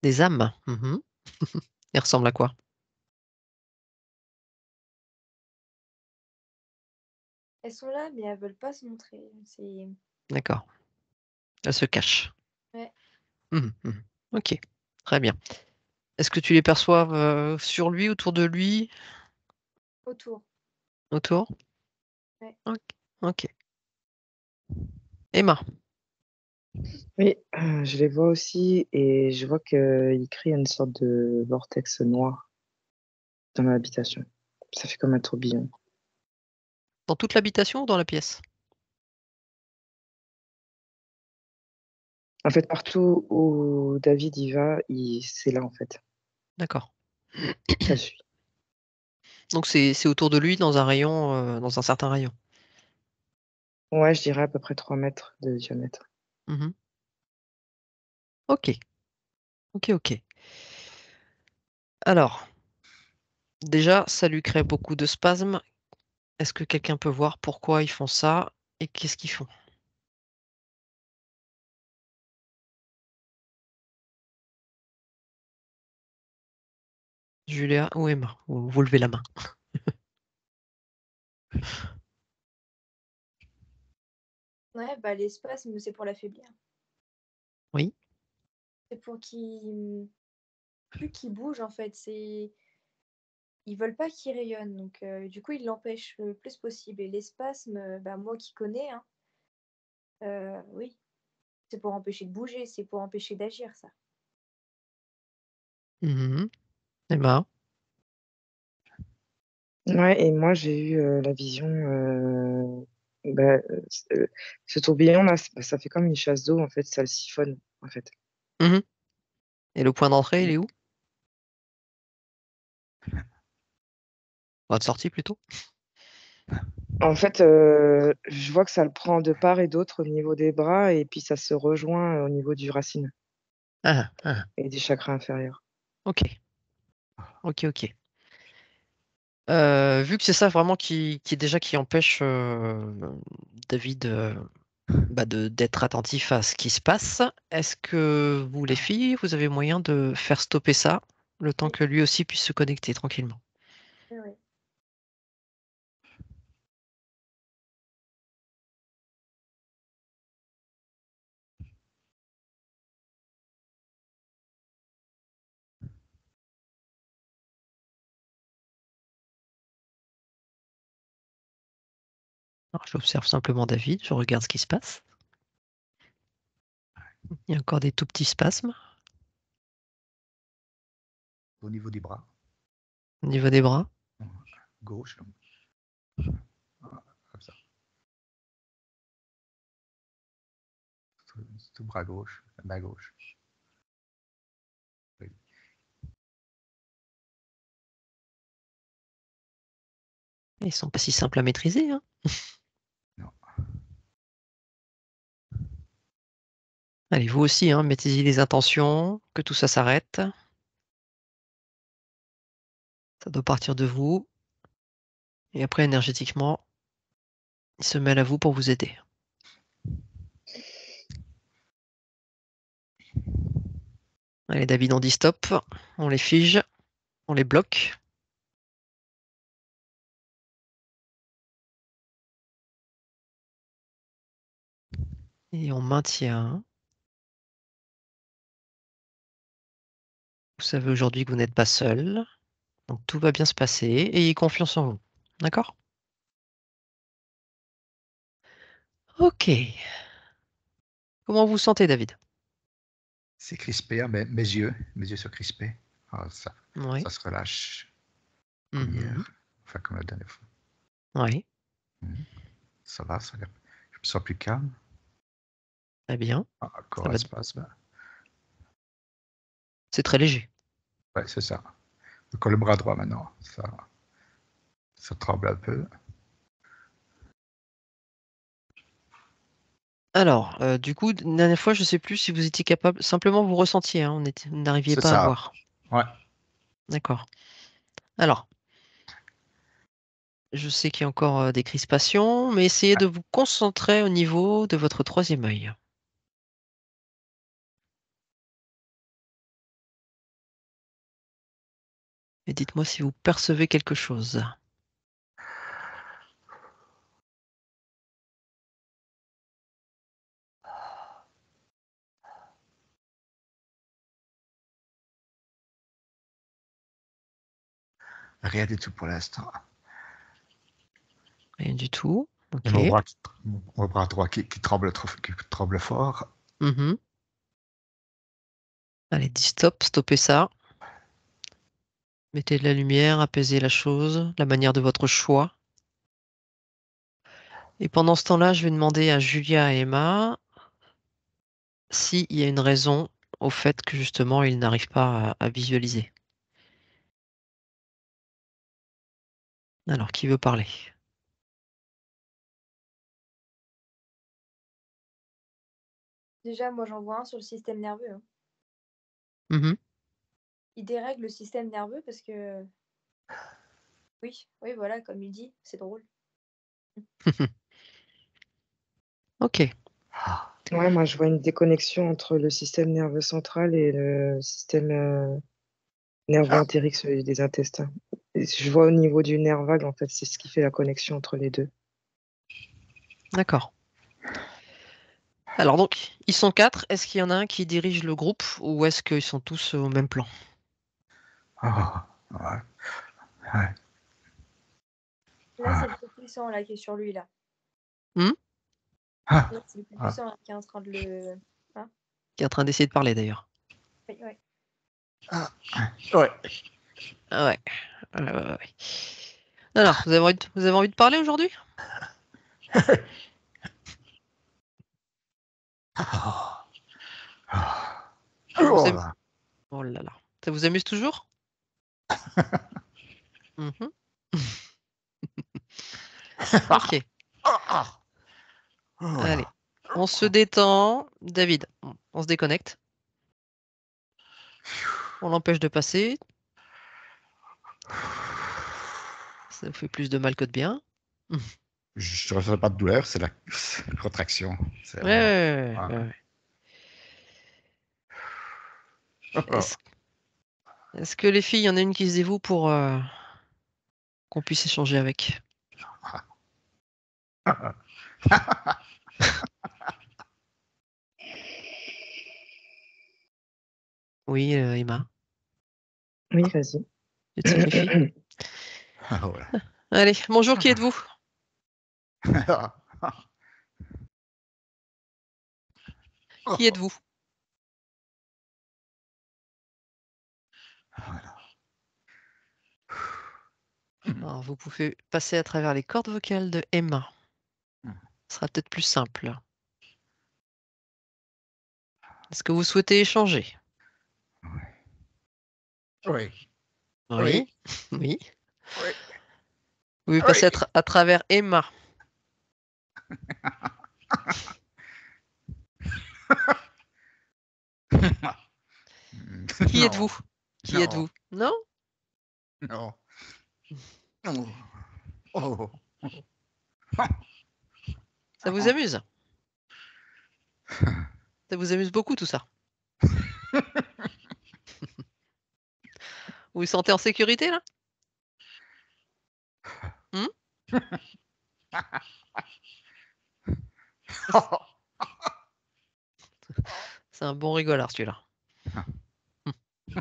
Des âmes. Mhm. Elles ressemblent à quoi? Elles sont là, mais elles veulent pas se montrer. D'accord. Elles se cachent. Ouais, Mhm, mhm. Ok, très bien. Est-ce que tu les perçois sur lui, autour de lui, autour. autour? Ouais. Ok. Ok. Emma. Oui, je les vois aussi et je vois qu'il crée une sorte de vortex noir dans l'habitation. Ça fait comme un tourbillon. Dans toute l'habitation ou dans la pièce? En fait, partout où David y va, c'est là en fait. D'accord. Ça suit. Donc c'est autour de lui dans un rayon, dans un certain rayon. Ouais, je dirais à peu près 3 mètres de diamètre. Mhm. Ok. Ok, ok. Alors, déjà, ça lui crée beaucoup de spasmes. Est-ce que quelqu'un peut voir pourquoi ils font ça et qu'est-ce qu'ils font? Julia ou Emma? Vous levez la main. Ouais, bah l'espace, c'est pour l'affaiblir. Oui. C'est pour plus qu'il bouge en fait. Ils veulent pas qu'il rayonne, donc du coup ils l'empêchent le plus possible. Et les spasmes, bah, moi qui connais, hein, oui, c'est pour empêcher de bouger, c'est pour empêcher d'agir, ça. Mhm. Emma. Ouais, et moi j'ai eu la vision. Bah, ce tourbillon-là, ça fait comme une chasse d'eau en fait, ça le siphonne en fait. Mhm. Et le point d'entrée, il est où? Point de sortie plutôt? En fait, je vois que ça le prend de part et d'autre au niveau des bras et puis ça se rejoint au niveau du racine Ah, ah. et des chakras inférieurs. Ok. Ok, ok. Vu que c'est ça vraiment qui empêche David d'être attentif à ce qui se passe, est-ce que vous, les filles, vous avez moyen de faire stopper ça le temps Oui, que lui aussi puisse se connecter tranquillement? oui, oui. Alors, j'observe simplement David, je regarde ce qui se passe. Il y a encore des tout petits spasmes Au niveau des bras, au niveau des bras. gauche, comme ça. Tout bras gauche, main gauche. Oui. Ils sont pas si simples à maîtriser, hein. Non. Allez, vous aussi, hein, mettez-y les intentions, que tout ça s'arrête. Ça doit partir de vous. Et après, énergétiquement, il se mêle à vous pour vous aider. Allez, David, on dit stop. On les fige. On les bloque. Et on maintient. Vous savez aujourd'hui que vous n'êtes pas seul. Donc tout va bien se passer. Ayez confiance en vous. D'accord? Ok. Comment vous vous sentez, David? C'est crispé, hein, mes yeux sont crispés. Ah, Oui. ça se relâche comme Mhm. hier, enfin comme la dernière fois. Oui. Ça va, je me sens plus calme. Très bien. Ah, Ça encore un va. spasme. C'est très léger. Ouais, c'est ça. Encore le bras droit maintenant, ça tremble un peu. Alors, du coup, la dernière fois, je ne sais plus si vous étiez capable. Simplement, vous ressentiez, hein, vous n'arriviez C'est pas à ça. voir. Ouais. D'accord. Alors, je sais qu'il y a encore des crispations, mais essayez de vous concentrer au niveau de votre troisième œil. Et dites-moi si vous percevez quelque chose. Rien du tout pour l'instant. Rien du tout. Et Ok. mon bras droit qui tremble fort. Mhm. Allez, dis stop, stoppez ça. Mettez de la lumière, apaisez la chose, la manière de votre choix. Et pendant ce temps-là, je vais demander à Julia et Emma s'il y a une raison au fait que justement ils n'arrivent pas à visualiser. Alors, qui veut parler? Déjà, moi, j'en vois un sur le système nerveux. Hein. Mhm. Il dérègle le système nerveux parce que... Oui, voilà, comme il dit, c'est drôle. Ok. Ouais, moi, je vois une déconnexion entre le système nerveux central et le système nerveux entérique, celui des intestins. Et je vois au niveau du nerf vague, en fait, c'est ce qui fait la connexion entre les deux. D'accord. Alors donc, ils sont 4. Est-ce qu'il y en a un qui dirige le groupe ou est-ce qu'ils sont tous au même plan? Oh, ouais. Ouais. Là, c'est le plus puissant là, qui est sur lui, là. Ah, Là, c'est le plus ah. puissant là, qui est en train de le... Hein? Qui est en train d'essayer de parler d'ailleurs. Oui, ouais. Ouais. Ah ouais. Ouais. Alors, vous avez envie de parler aujourd'hui? Ah. Ah. Ça vous Oh am- là. Oh là là. Ça vous amuse toujours? Mhm. Ok. Ah. Oh Allez. là. On se détend. David, on se déconnecte. On l'empêche de passer. Ça vous fait plus de mal que de bien. Je ne ressens pas de douleur, c'est la contraction. C'est Ouais, vraiment... ouais, Ah. ouais, ouais. Oh. Est-ce que les filles, il y en a une qui se dévoue pour qu'on puisse échanger avec? Oui, Emma. Oui, vas-y. Une sacrée fille. Oh là. Allez, bonjour, qui êtes-vous? Qui êtes-vous? Voilà. Alors, vous pouvez passer à travers les cordes vocales de Emma. Ce sera peut-être plus simple. Est-ce que vous souhaitez échanger? Oui. Oui, Oui. oui. Oui. Vous pouvez passer Oui. à travers Emma. Qui Non. êtes-vous? Qui Non. êtes-vous? Non? Non. Oh. Oh. Ça vous amuse? Ça vous amuse beaucoup tout ça? Vous vous sentez en sécurité là? Hmm. C'est un bon rigolard celui-là.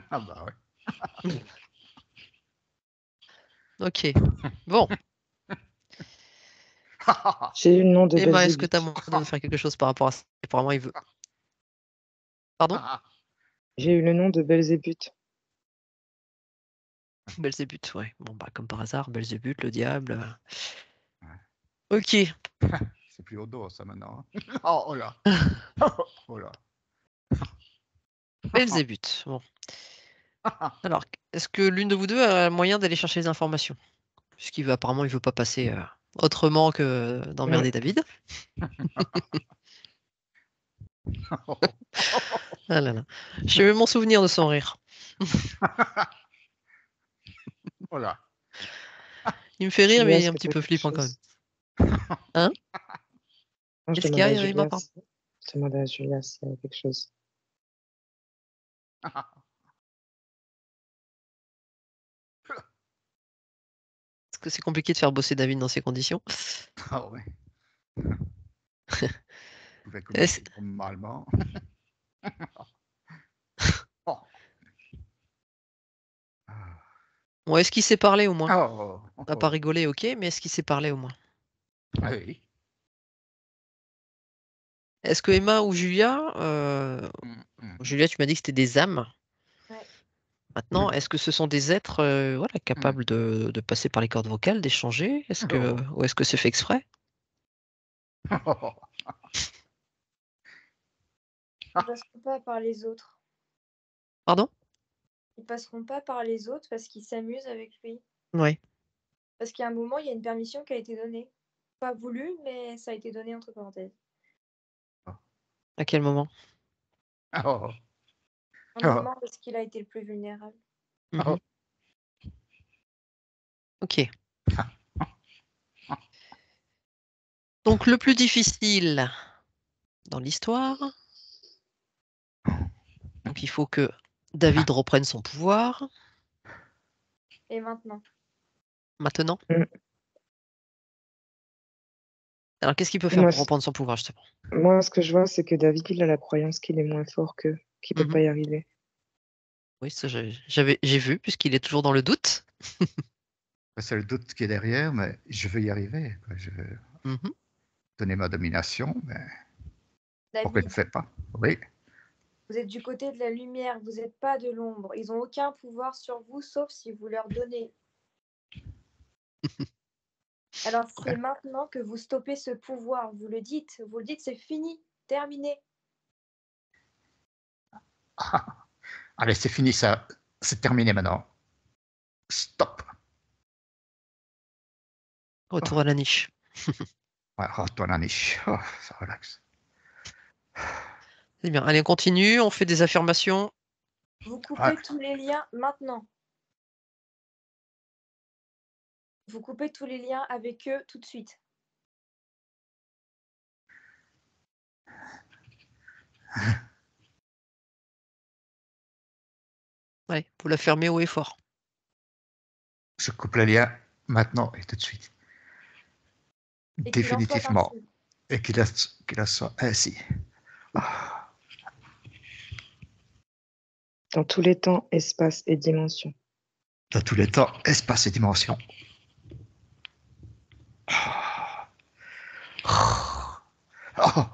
Ah bah ouais. Ok. Bon. J'ai eu le nom de Emma, est-ce que tu as Belzébuth. moyen de faire quelque chose par rapport à ça? Apparemment, il veut. Pardon? J'ai eu le nom de Belzébuth. Belzébuth, ouais. Bon, bah, comme par hasard, Belzébuth, le diable. Ouais. Ok. C'est plus au dos, ça, maintenant. Oh, oh là. Oh là. Belzébuth. Bon. Alors, est-ce que l'une de vous deux a moyen d'aller chercher les informations? Puisqu'il veut apparemment, il veut pas passer autrement que d'emmerder David. Ah là là. Je vais m'en souvenir de son rire. Oh là. Il me fait rire, Julia, mais il est est-ce un que petit tu as peu quelque flippant quand même. chose? Hein? Non, je Qu'est-ce qu'il demande y à a, Emma, Julia. pardon? Je demande à Julia s'il y a quelque chose. que c'est compliqué de faire bosser David dans ces conditions. Ah ouais. Vous pouvez Est-ce- commencer normalement. Oh. Bon, est-ce qu'il s'est parlé au moins? Oh. On n'a pas rigolé, ok, mais est-ce qu'il s'est parlé au moins? Ah oui. Est-ce que Emma ou Julia, Julia, tu m'as dit que c'était des âmes. Ouais. Maintenant, est-ce que ce sont des êtres voilà, capables de passer par les cordes vocales, d'échanger? Ou est-ce que c'est fait exprès? Ils passeront pas par les autres. Pardon? Ils passeront pas par les autres parce qu'ils s'amusent avec lui. Oui. Parce qu'à un moment, il y a une permission qui a été donnée. Pas voulu, mais ça a été donné entre parenthèses. À quel moment? Oh. Un moment parce qu'il a été le plus vulnérable. Mhm. Ok. Donc le plus difficile dans l'histoire. Donc il faut que David reprenne son pouvoir. Et maintenant? Maintenant. Mm. Alors qu'est-ce qu'il peut faire Moi, pour reprendre son pouvoir justement? moi, ce que je vois, c'est que David, il a la croyance qu'il est moins fort qu'eux, qu'il peut Mhm. pas y arriver. Oui, ça j'ai vu puisqu'il est toujours dans le doute. C'est le doute qui est derrière, mais je veux y arriver. Je veux Mhm. donner ma domination, mais pourquoi je ne David, fais pas? Oui. vous êtes du côté de la lumière, vous n'êtes pas de l'ombre. Ils n'ont aucun pouvoir sur vous, sauf si vous leur donnez. Alors c'est maintenant que vous stoppez ce pouvoir. Vous le dites, c'est fini, terminé. Allez, c'est fini ça. C'est terminé maintenant. Stop. Retour à la niche. Ouais, retourne à la niche. Oh, ça relaxe. C'est bien. Allez, on continue. On fait des affirmations. Vous coupez tous les liens maintenant. Vous coupez tous les liens avec eux tout de suite. Allez, vous la fermez haut et fort. Je coupe le lien maintenant et tout de suite. Et qu'il en soit Définitivement. ainsi. Et qu'il en soit ainsi. Ah. Dans tous les temps, espace et dimension. Dans tous les temps, espace et dimension. Ah. Oh.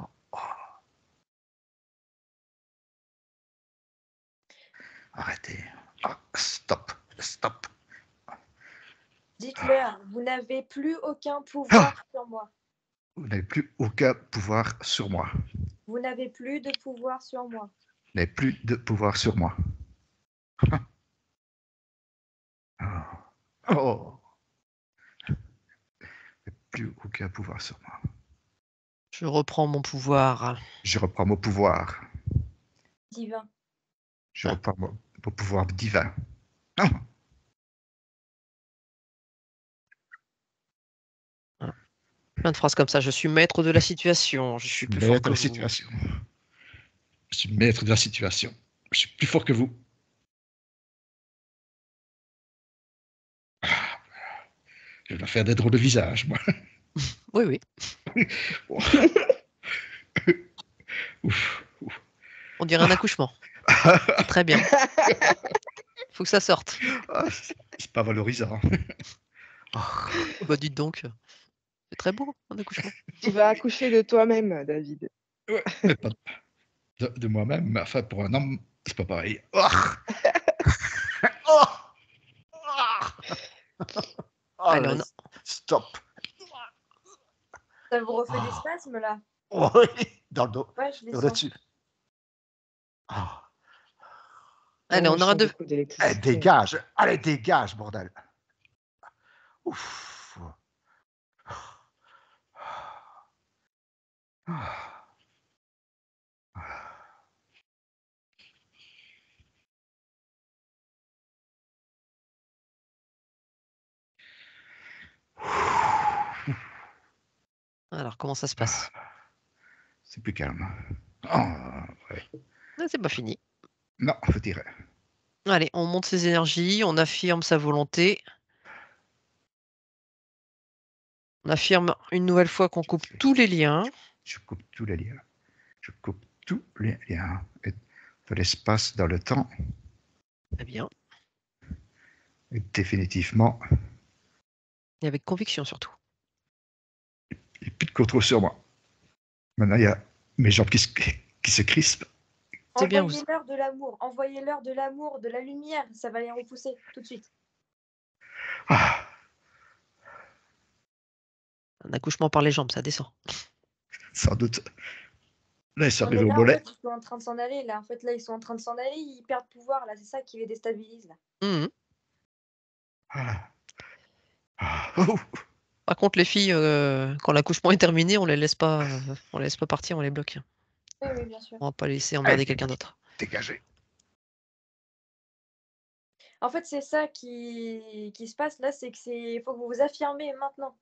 Arrêtez. Ah, stop. Stop. Dites-leur, vous n'avez plus aucun pouvoir sur moi. Vous n'avez plus aucun pouvoir sur moi. Vous n'avez plus de pouvoir sur moi. Vous n'avez plus de pouvoir sur moi. Oh. Vous n'avez plus aucun pouvoir sur moi. Je reprends mon pouvoir. Je reprends mon pouvoir. Divin. Je reprends mon pouvoir divin. Plein de phrases comme ça. Je suis maître de la situation. Je suis plus fort Maître que de la vous. situation. Je suis maître de la situation. Je suis plus fort que vous. Je vais faire des drôles de visages, moi. Oui, oui. Ouf, ouf. On dirait un accouchement. Très bien. Faut que ça sorte. Ah, c'est pas valorisant. Bah dites donc. C'est très beau, un accouchement. Tu vas accoucher de toi-même, David. Ouais, mais pas de moi-même, mais enfin, pour un homme, c'est pas pareil. Oh. Oh. Oh, Allez, stop. Ça vous refait des spasmes là? Oui, dans le dos. Ouais, je les Et sens. dessus. Oh. Allez, Moi, on je aura sens deux. beaucoup Allez, d'électricité. dégage. Allez, dégage, bordel. Ouf. Alors, comment ça se passe? C'est plus calme. Oh, ouais. Ah, c'est pas fini. Non, je dirais. Allez, on monte ses énergies, on affirme sa volonté. On affirme une nouvelle fois qu'on coupe tous les liens. Je coupe tous les liens. Je coupe tous les liens. Et de l'espace dans le temps. Très bien. Et définitivement, Et avec conviction surtout. il n'y a plus de contrôle sur moi. Maintenant, il y a mes jambes qui se crispent. C'est bien, Envoyez-leur de l'amour. Envoyez-leur de l'amour, de la lumière. Ça va les repousser tout de suite. Ah, Un accouchement par les jambes, ça descend. sans doute. Là, ils sont Non, mais arrivés au là, en mollet. fait, ils sont en train de s'en aller. Là, en fait, là, ils sont en train de s'en aller. Ils perdent pouvoir. Là, c'est ça qui les déstabilise. Là. Mhm. Ah. Ah. Oh. Par contre, les filles, quand l'accouchement est terminé, on les laisse pas partir, on les bloque. Oui, oui, bien sûr. On va pas laisser emmerder Allez. quelqu'un d'autre. Dégagé. En fait, c'est ça qui se passe là, c'est que faut que vous vous affirmez maintenant.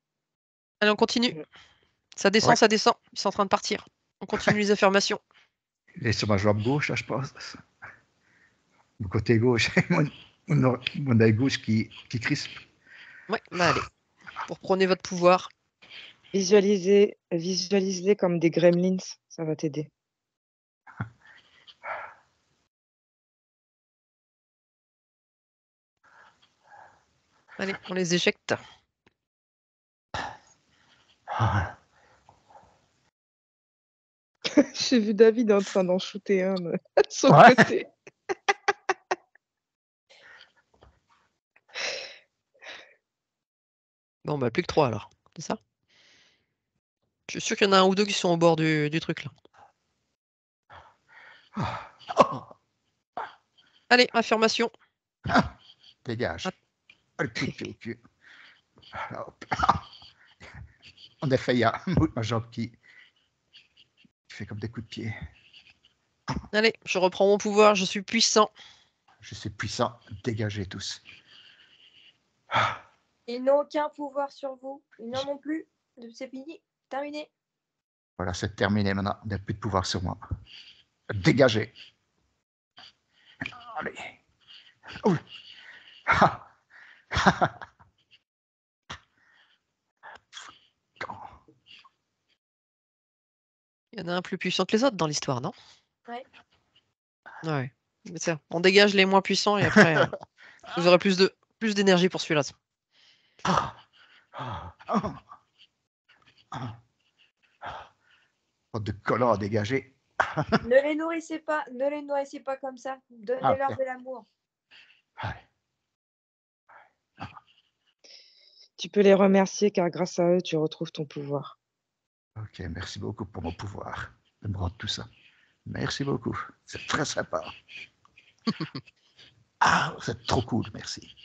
Allez, on continue. Ça descend, Ouais. ça descend. Ils sont en train de partir. On continue les affirmations. Il est sur ma jambe gauche, là, je pense. Mon côté gauche, mon œil gauche qui crispe. Ouais, bah allez. Pour prôner votre pouvoir. Visualise-les comme des gremlins, ça va t'aider. Allez, on les éjecte. Ah. J'ai vu David en train d'en shooter un de son Ouais. côté. Bon, bah plus que 3 alors. C'est ça? Je suis sûr qu'il y en a un ou deux qui sont au bord du truc là. Allez, affirmation. Dégage. Ah. Le coup de pied au cul. Hop. En effet, il y a ma jambe qui fait comme des coups de pied. Allez, je reprends mon pouvoir, je suis puissant. Je suis puissant. Dégagez tous. Ils n'ont aucun pouvoir sur vous. Ils n'en ont plus. C'est fini. Terminé. Voilà, c'est terminé maintenant. Il n'y a plus de pouvoir sur moi. Dégagez. Allez. Oh. Il y en a un plus puissant que les autres dans l'histoire, non? Ouais. Ouais. Mais ça, on dégage les moins puissants et après, vous aurez plus d'énergie pour celui-là. Pas de collant à dégager. Ne les nourrissez pas. Ne les nourrissez pas comme ça. Donnez-leur Ok. de l'amour. Tu peux les remercier car grâce à eux, tu retrouves ton pouvoir. Ok, merci beaucoup pour mon pouvoir de me rendre tout ça. Merci beaucoup. C'est très sympa. Ah, c'est trop cool, merci.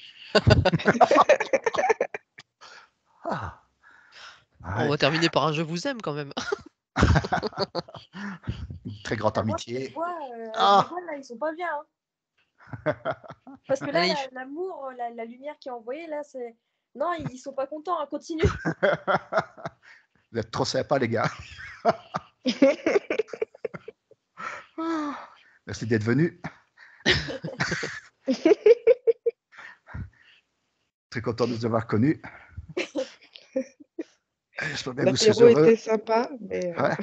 Ah. On va terminer par un je vous aime quand même. Une très grande Moi, je amitié. les vois, Ah. là, ils sont pas bien. Hein. Parce que là, Allez. l'amour, la lumière qui est envoyée, là, c'est. Non, ils sont pas contents. Hein. Continue. Vous êtes trop sympas, les gars. Merci d'être venus. Très content de vous avoir connus. J'espère bien que vous serez L'apéro heureux. était sympa, mais Ouais.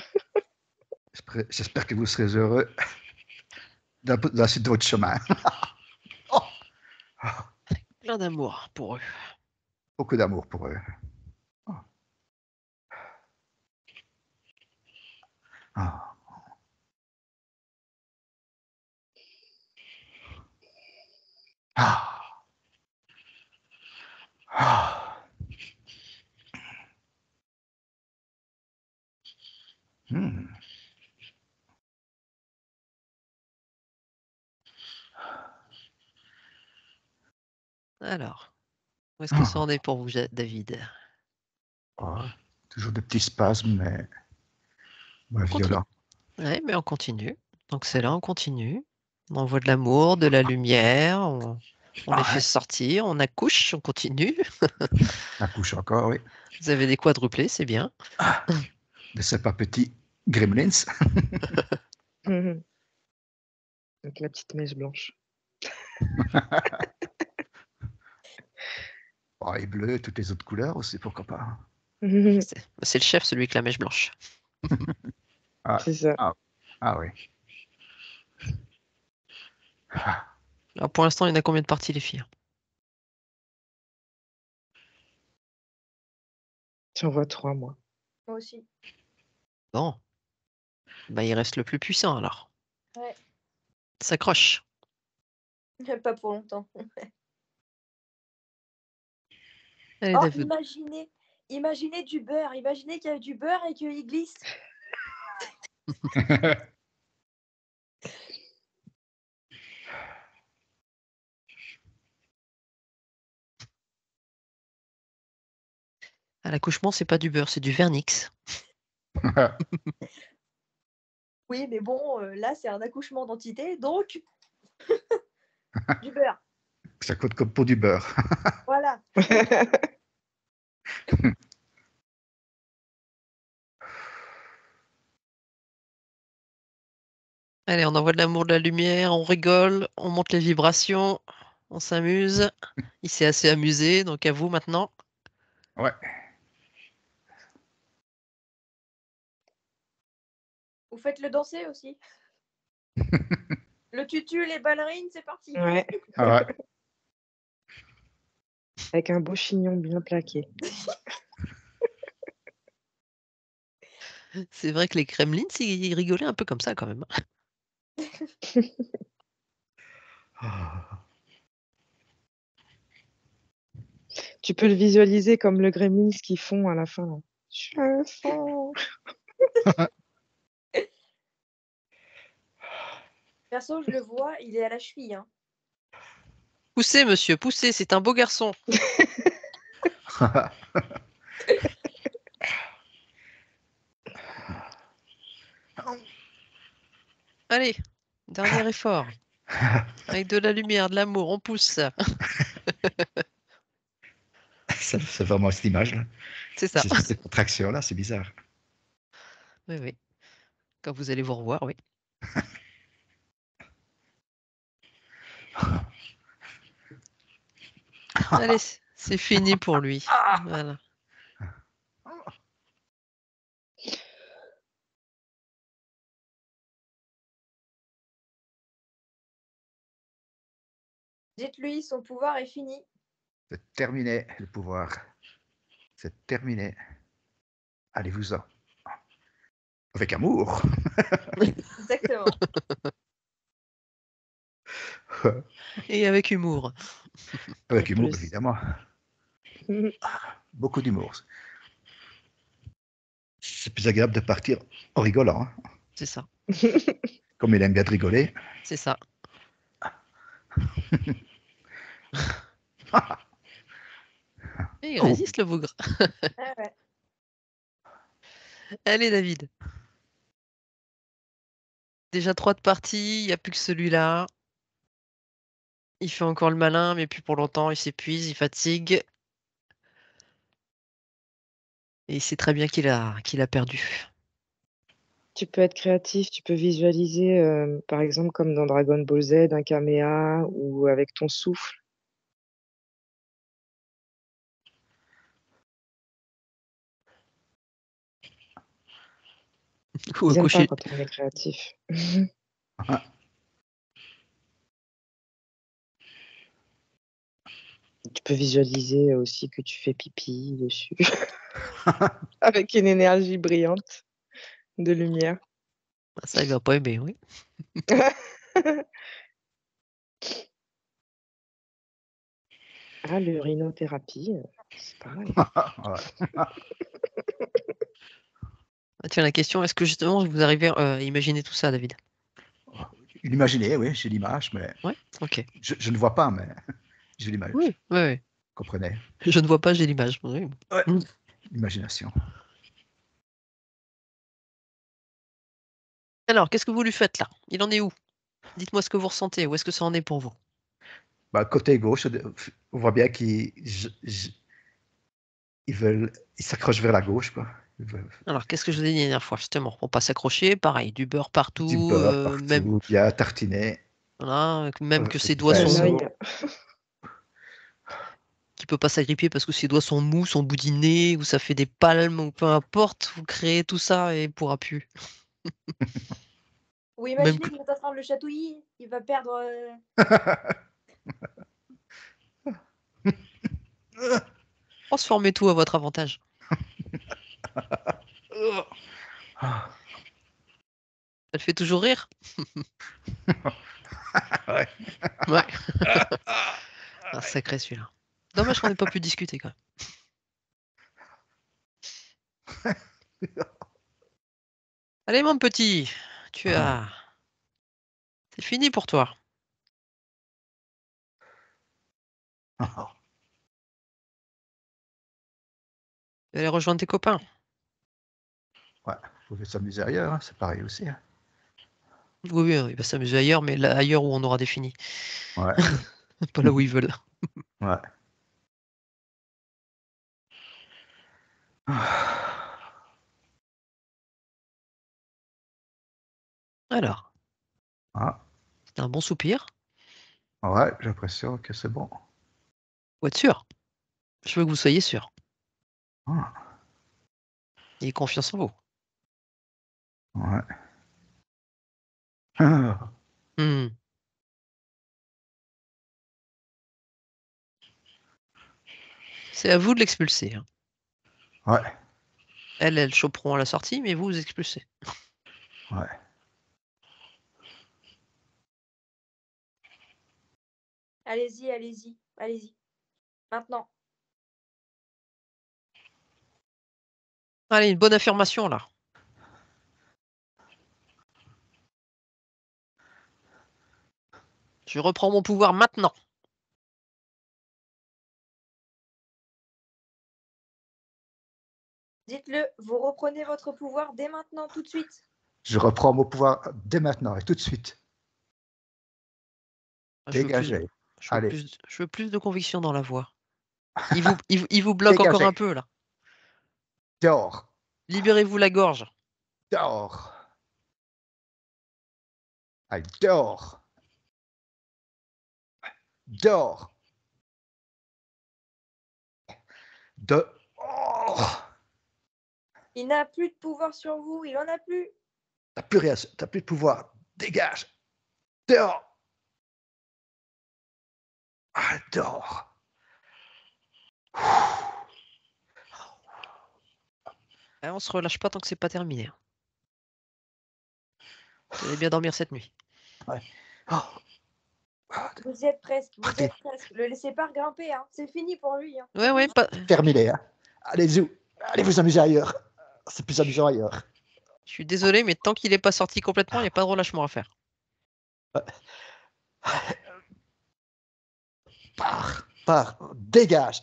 J'espère que vous serez heureux dans la suite de votre chemin. Oh. Plein d'amour pour eux. Beaucoup d'amour pour eux. Oh. Oh. Ah. Ah. Hmm. Alors, où est-ce que ça en est pour vous, David? Oh. Toujours des petits spasmes, mais violents. Oui, mais on continue. Donc c'est là, on continue. On envoie de l'amour, de la lumière, on les fait sortir, on accouche, on continue. Accouche encore, oui. Vous avez des quadruplés, c'est bien. Ah. De ces pas petits gremlins. avec la petite mèche blanche. Oh, et bleu, toutes les autres couleurs aussi, pourquoi pas. C'est le chef, celui avec la mèche blanche. Ah, C'est ça. ah oui. Ah, Alors, pour l'instant, il y en a combien de parties, les filles? J'en vois 3, moi. Moi aussi. Bon. Bah, il reste le plus puissant, alors. Ouais. S'accroche. Pas pour longtemps. Allez, Oh, David. imaginez du beurre. Imaginez qu'il y a du beurre et qu'il glisse. À l'accouchement, c'est pas du beurre, c'est du vernix. Oui, mais bon, là, c'est un accouchement d'entité, donc du beurre. Ça coûte comme pour du beurre. Voilà. Allez, on envoie de l'amour, de la lumière, on rigole, on monte les vibrations, on s'amuse. Il s'est assez amusé, donc à vous maintenant. Ouais. Vous faites le danser aussi. Le tutu, les ballerines, c'est parti. Ouais, Ah ouais. avec un beau chignon bien plaqué. C'est vrai que les Kremlins, ils rigolaient un peu comme ça quand même. Ah. Tu peux le visualiser comme le Gremlins qu'ils font à la fin. Là. Je fond. Perso, je le vois, il est à la cheville. Hein. Poussez, monsieur, poussez, c'est un beau garçon. Allez, dernier effort. Avec de la lumière, de l'amour, on pousse. C'est vraiment cette image-là. C'est ça. Cette contraction-là, c'est bizarre. Oui, oui. Quand vous allez vous revoir, oui. Allez, c'est fini pour lui. Voilà. Dites-lui, son pouvoir est fini. C'est terminé, le pouvoir. C'est terminé. Allez-vous-en. Avec amour. Exactement. Et avec humour. Avec En humour, plus. évidemment. Beaucoup d'humour. C'est plus agréable de partir en rigolant. Hein. C'est ça. Comme il aime bien de rigoler. C'est ça. Et il Oh. résiste le bougre. Ah ouais. Allez, David. Déjà 3 de partie, il n'y a plus que celui-là. Il fait encore le malin, mais plus pour longtemps. Il s'épuise, il fatigue. Et il sait très bien qu'il a perdu. Tu peux être créatif, tu peux visualiser, par exemple, comme dans Dragon Ball Z, un Kamea ou avec ton souffle. Ou Ils n'aiment pas cocher. quand on est créatif. Tu peux visualiser aussi que tu fais pipi dessus. Avec une énergie brillante de lumière. Ça, il va pas aimer, oui. Ah, l'urinothérapie, c'est pareil. Ouais. Ah, tiens, la question, est-ce que justement vous arrivez à imaginer tout ça, David? Imaginez, oui, j'ai l'image, mais Ouais, ok. je ne vois pas, mais j'ai l'image. Oui, ouais. Comprenez? Je ne vois pas, j'ai l'image. Oui. Ouais. Mm. Imagination. Alors, qu'est-ce que vous lui faites là? Il en est où? Dites-moi ce que vous ressentez. Où est-ce que ça en est pour vous? Bah, côté gauche, on voit bien qu'ils ils s'accrochent vers la gauche, quoi. Ils veulent Alors, qu'est-ce que je vous ai dit la dernière fois, justement? Pour pas s'accrocher, pareil, du beurre du partout, beurre même, partout, bien tartiné. voilà, même que ses doigts Un sont, œil. peut pas s'agripper parce que ses doigts sont mous, sont boudinés, ou ça fait des palmes, ou peu importe, vous créez tout ça et il pourra plus. Ou Même imaginez plus. que vous êtes en train de le chatouiller, il va perdre. Transformez tout à votre avantage. Ah, Ça te fait toujours rire? ouais. Ouais. Un sacré celui-là. Dommage qu'on n'ait pas pu discuter quand même. Allez mon petit, tu as... C'est fini pour toi. Ah, Tu vas aller rejoindre tes copains. ouais, vous pouvez s'amuser ailleurs, hein, c'est pareil aussi. Hein. Oui, oui, il va s'amuser ailleurs, mais là, ailleurs où on aura défini. Ouais, Pas là où ils veulent. ouais. Alors, Ah, c'est un bon soupir. ouais, j'ai l'impression que c'est bon. Faut être sûr. Je veux que vous soyez sûr. Ah, Ayez confiance en vous. ouais. Ah, Hmm. C'est à vous de l'expulser. Hein. ouais, Elles choperont à la sortie, mais vous expulsez. ouais. Allez-y, allez-y, allez-y. Maintenant. Allez, une bonne affirmation là. Je reprends mon pouvoir maintenant. Dites-le, vous reprenez votre pouvoir dès maintenant, tout de suite. Je reprends mon pouvoir dès maintenant et tout de suite. Je veux plus, Dégagez. je veux Allez, plus, je veux plus de conviction dans la voix. Il vous bloque encore dégagez. un peu là. Dehors. Libérez-vous la gorge. Dehors. Allez, dehors. Dehors. Dehors. Il n'a plus de pouvoir sur vous, il en a plus. T'as plus rien, t'as plus de pouvoir. Dégage. Dehors. Ah, dehors. Eh, on se relâche pas tant que c'est pas terminé. Hein. Vous allez bien dormir cette nuit. Ouais. Oh. Vous y êtes presque, vous y Partez. êtes presque. Le laissez pas grimper, hein. C'est fini pour lui. Hein. Ouais, ouais, pas... Terminé. Hein. Allez-y. Allez vous amuser ailleurs. C'est plus amusant ailleurs. Je suis désolé, mais tant qu'il n'est pas sorti complètement, il n'y a pas de relâchement à faire. Pars. Dégage.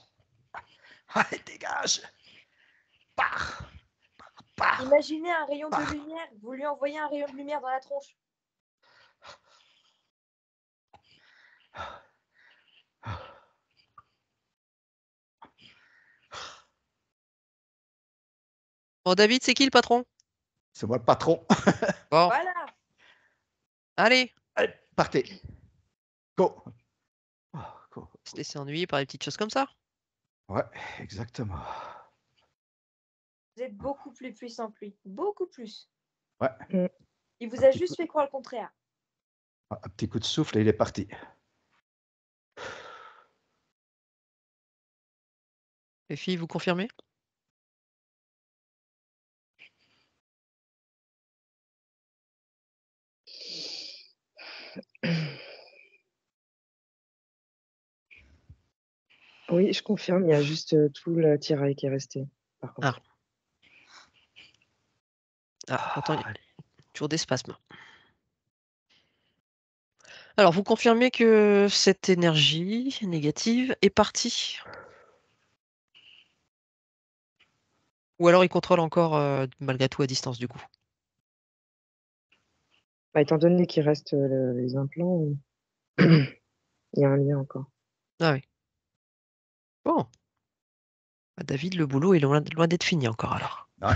Allez, dégage. Pars. Imaginez un rayon de lumière, vous lui envoyez un rayon de lumière dans la tronche. Bon, David, c'est qui le patron? C'est moi le patron. Bon, Voilà. allez, Allez, partez. Go. Oh, go. se laisser ennuyer par des petites choses comme ça. Ouais, exactement. Vous êtes beaucoup plus puissant que lui. Beaucoup plus. Ouais. Il vous a juste fait croire le contraire. Un petit coup de souffle et il est parti. Les filles, vous confirmez? Oui, je confirme, il y a juste tout le tirail qui est resté, par contre. Pourtant, il y a toujours des spasmes. Alors, vous confirmez que cette énergie négative est partie? Ou alors il contrôle encore malgré tout à distance du coup? Bah, étant donné qu'il reste les implants, Mhm. il y a un lien encore. Ah oui. Bon. Bah, David, le boulot est loin d'être fini encore alors. Ouais.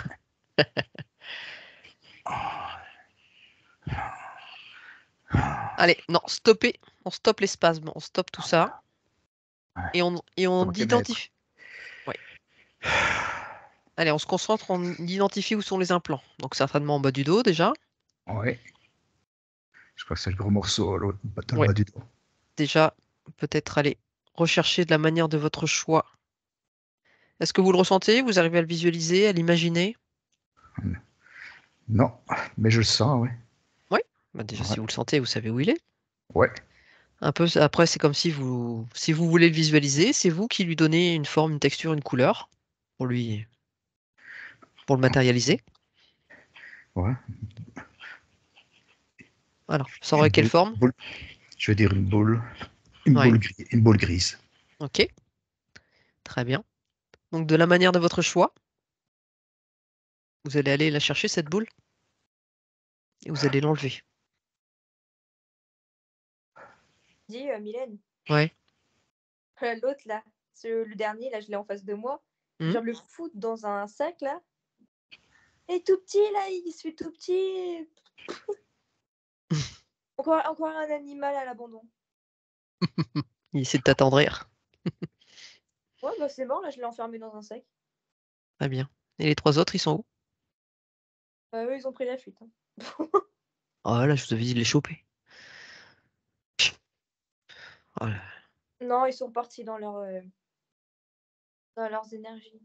Allez, non, stoppez. On stoppe les spasmes, on stoppe tout ça. Et on Comment qu'est maître. identifie. Ouais. Allez, on se concentre, on identifie où sont les implants. Donc certainement en bas du dos déjà. Oui. Je crois que c'est le gros morceau dans le Ouais. bas du dos. Déjà, peut-être aller rechercher de la manière de votre choix. Est-ce que vous le ressentez? Vous arrivez à le visualiser, à l'imaginer? Non, mais je le sens, oui. Oui. Bah déjà, si Ouais. vous le sentez, vous savez où il est. Ouais. Un peu, après, c'est comme si vous voulez le visualiser, c'est vous qui lui donnez une forme, une texture, une couleur pour le matérialiser. Ouais. Alors, ça Une aurait quelle forme? boule. Je veux dire une boule. Ouais. Une boule grise. Ok, très bien. Donc, de la manière de votre choix, vous allez aller la chercher, cette boule, et vous allez l'enlever. Dis, Mylène, Ouais. l'autre là, le dernier, là, je l'ai en face de moi. Je Mhm. viens de le foutre dans un sac là. Et tout petit là, il se fait tout petit. Encore un animal à l'abandon. Il essaie de t'attendrir. Ouais, bah c'est bon, là, je l'ai enfermé dans un sac. Très bien. Et les 3 autres, ils sont où? Eux, ils ont pris la fuite. Hein. Oh là, je vous avais dit de les choper. Oh là. Non, ils sont partis dans leurs énergies.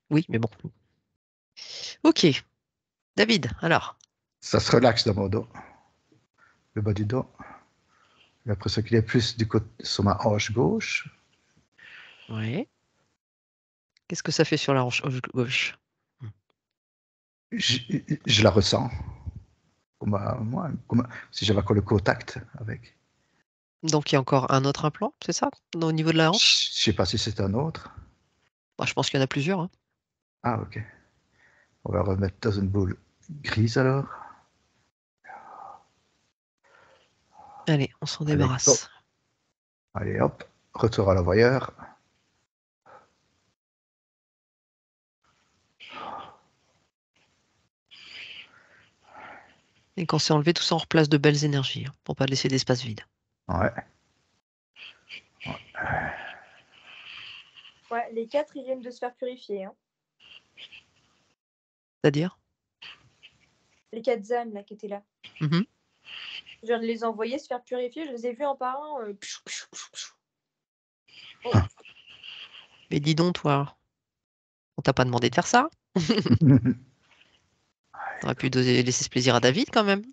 Oui, mais bon. Ok. David, alors. Ça se relaxe dans mon dos. Le bas du dos. J'ai l'impression qu'il est plus du côté sur ma hanche gauche. Ouais. Qu'est-ce que ça fait sur la hanche gauche? Je, je la ressens. Comme si j'avais encore le contact avec. Donc, il y a encore un autre implant, c'est ça? Au niveau de la Je hanche? sais pas si c'est un autre. Bah, je pense qu'il y en a plusieurs, hein. Ah, ok. On va remettre dans une boule grise alors. Allez, on s'en Allez, go. débarrasse. Allez, hop. Retour à l'envoyeur. Et quand c'est enlevé, tout ça, on replace de belles énergies, hein, pour pas laisser d'espace vide. Ouais. Ouais, les 4, ils viennent de se faire purifier. Hein. C'est-à-dire? Les 4 âmes là qui étaient là. Mhm. Je viens de les envoyer se faire purifier. Je les ai vus un par un. Oh. Mais dis donc, toi, on t'a pas demandé de faire ça? T'aurais pu laisser ce plaisir à David quand même.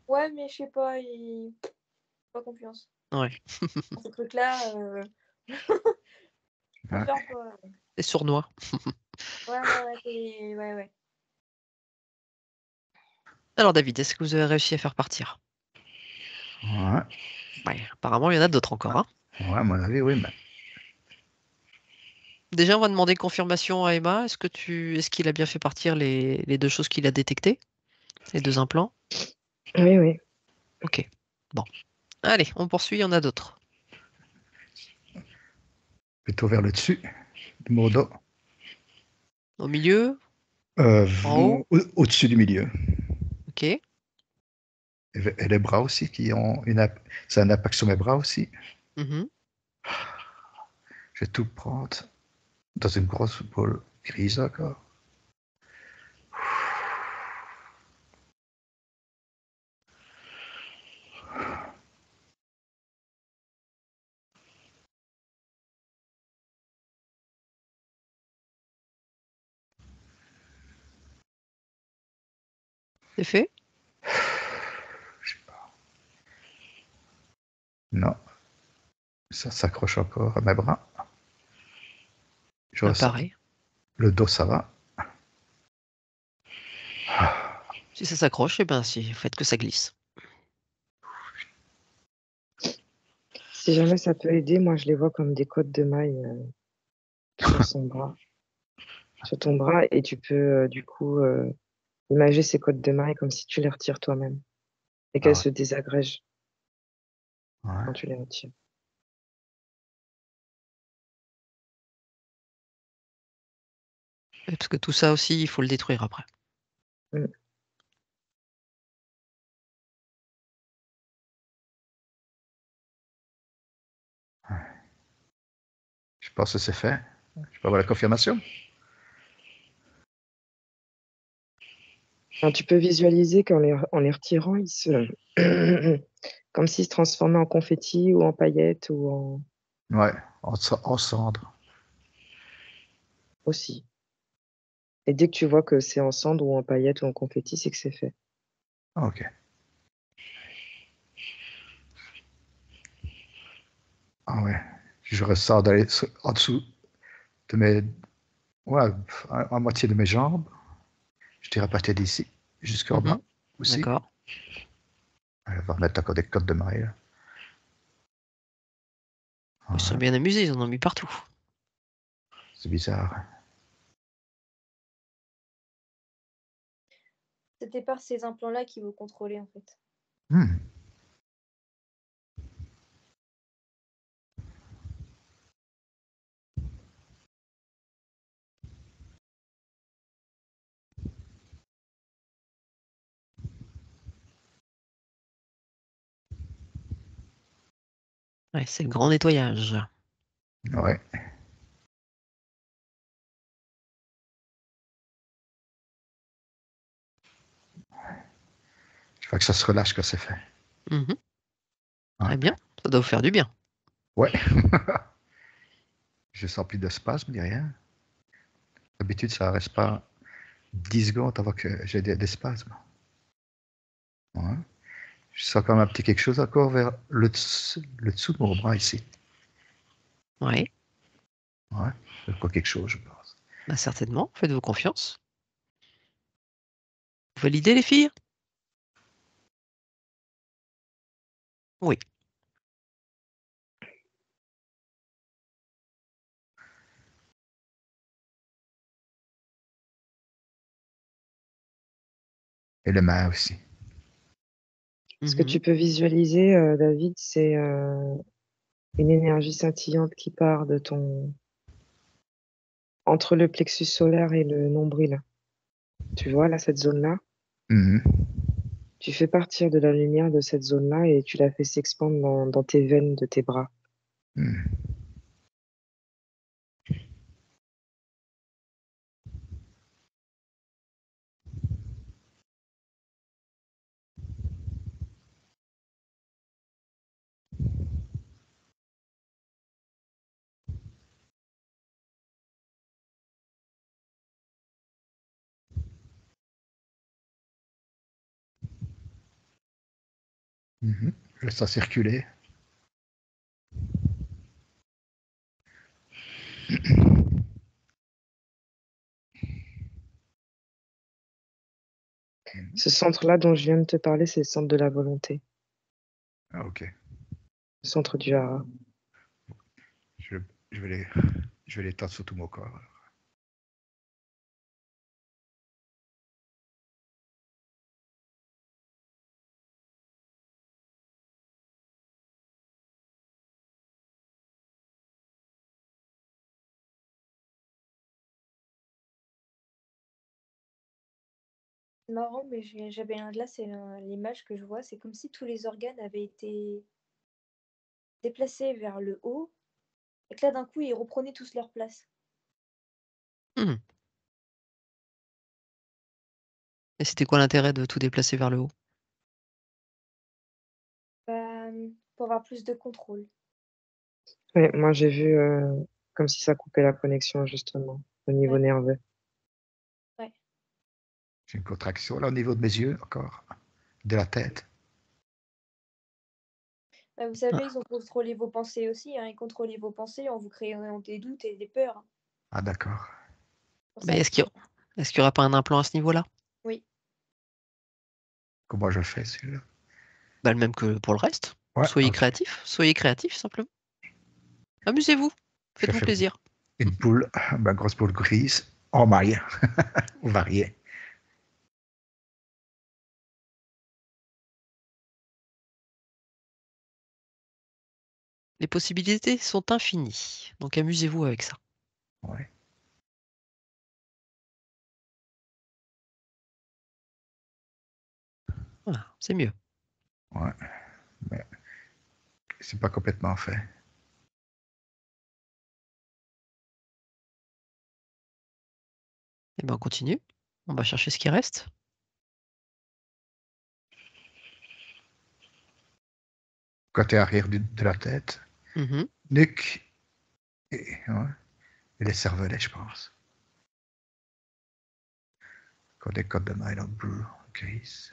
Ouais, mais je sais pas, pas confiance. Ouais, Ce truc-là, je préfère pas. c'est sournois. Ouais, ouais. Alors David, est-ce que vous avez réussi à faire partir? Ouais. Ouais, apparemment, il y en a d'autres encore, hein. Ouais, à mon avis, oui. Mais... Déjà, on va demander confirmation à Emma. Est-ce qu'il a bien fait partir les 2 choses qu'il a détectées? Les 2 implants? Oui, oui. Ok. Bon. Allez, on poursuit, il y en a d'autres. Plutôt vers le dessus de mon dos. Au milieu? En haut? Au-dessus du milieu. Ok. Et les bras aussi, qui ont c'est un impact sur mes bras aussi. Mhm. Je vais tout prendre dans une grosse boule grise encore. C'est fait? Je sais pas. Non, ça s'accroche encore à mes bras. Je Bah, ressens. pareil. Le dos, ça va. Si ça s'accroche, eh ben, faites que ça glisse. Si jamais ça peut aider, moi je les vois comme des côtes de mailles sur son bras, sur ton bras, et tu peux du coup imager ces côtes de mailles comme si tu les retires toi-même et Ah qu'elles ouais. se désagrègent Ouais. quand tu les retires. Parce que tout ça aussi, il faut le détruire après. Mm. Je pense que c'est fait. Je peux avoir la confirmation? Alors, tu peux visualiser en les retirant, comme s'ils se transformaient en confetti ou en paillettes ou en Ouais, en cendre. aussi. Et dès que tu vois que c'est en cendre ou en paillettes ou en confetti, c'est que c'est fait. OK. Ah ouais. Je ressors d'aller en dessous de mes... Ouais, à moitié de mes jambes. Je dirais à partir d'ici jusqu'en bas aussi. D'accord. On va remettre encore des codes de maille. Ils sont Ouais, bien amusés, ils en ont mis partout. c'est bizarre. C'était par ces implants-là qu'ils vous contrôlaient en fait. Hmm. Ouais, c'est le grand nettoyage. Ouais. Je vois que ça se relâche quand c'est fait. Mhm. Ouais. Très bien, ça doit vous faire du bien. Ouais. Je sens plus de spasme ni rien. D'habitude, ça reste pas 10 secondes avant que j'ai des spasmes. Ouais. Je sens quand même un petit quelque chose encore vers le dessous de mon bras ici. Oui, Ouais. C'est pas quelque chose, je pense. bah certainement, faites-vous confiance. Vous validez les filles? Oui. Et les mains aussi. Ce que Mhm. tu peux visualiser, David, c'est une énergie scintillante qui part de ton entre le plexus solaire et le nombril. Tu vois, là, cette zone-là, Mhm. tu fais partir de la lumière de cette zone-là et tu la fais s'expandre dans tes veines de tes bras. Mhm. Mhm. Je laisse ça circuler. Mhm. Ce centre-là dont je viens de te parler, c'est le centre de la volonté, Ah, ok. le centre du hara. Je, je vais les, je vais les tendre sur tout mon corps. C'est marrant, mais j'avais là, c'est l'image que je vois, c'est comme si tous les organes avaient été déplacés vers le haut, et que là, d'un coup, ils reprenaient tous leur place. Mhm. Et c'était quoi l'intérêt de tout déplacer vers le haut? Bah, pour avoir plus de contrôle. Ouais, moi, j'ai vu comme si ça coupait la connexion, justement, au niveau Ouais. nerveux. Ouais. J'ai une contraction là au niveau de mes yeux encore, de la tête. Bah, vous savez, Ah, ils ont contrôlé vos pensées aussi, hein. Ils contrôlaient vos pensées en vous créant des doutes et des peurs, hein. Ah d'accord. Pour bah, ça que... est-ce qu'il y aura pas un implant à ce niveau-là? Oui. Comment je fais celui-là? Bah, le même que pour le reste. Ouais, ok. Soyez créatifs simplement. Amusez-vous, Je faites-vous fais plaisir. une boule, une grosse boule grise en maille, ou variée. Les possibilités sont infinies, donc amusez-vous avec ça. Ouais. Voilà, c'est mieux. Ouais. Mais c'est pas complètement fait. Et ben on continue. On va chercher ce qui reste. Côté arrière de la tête. Mhm. Nuque. Et les cervelets, je pense. Côté côtes de maille, bleu, gris.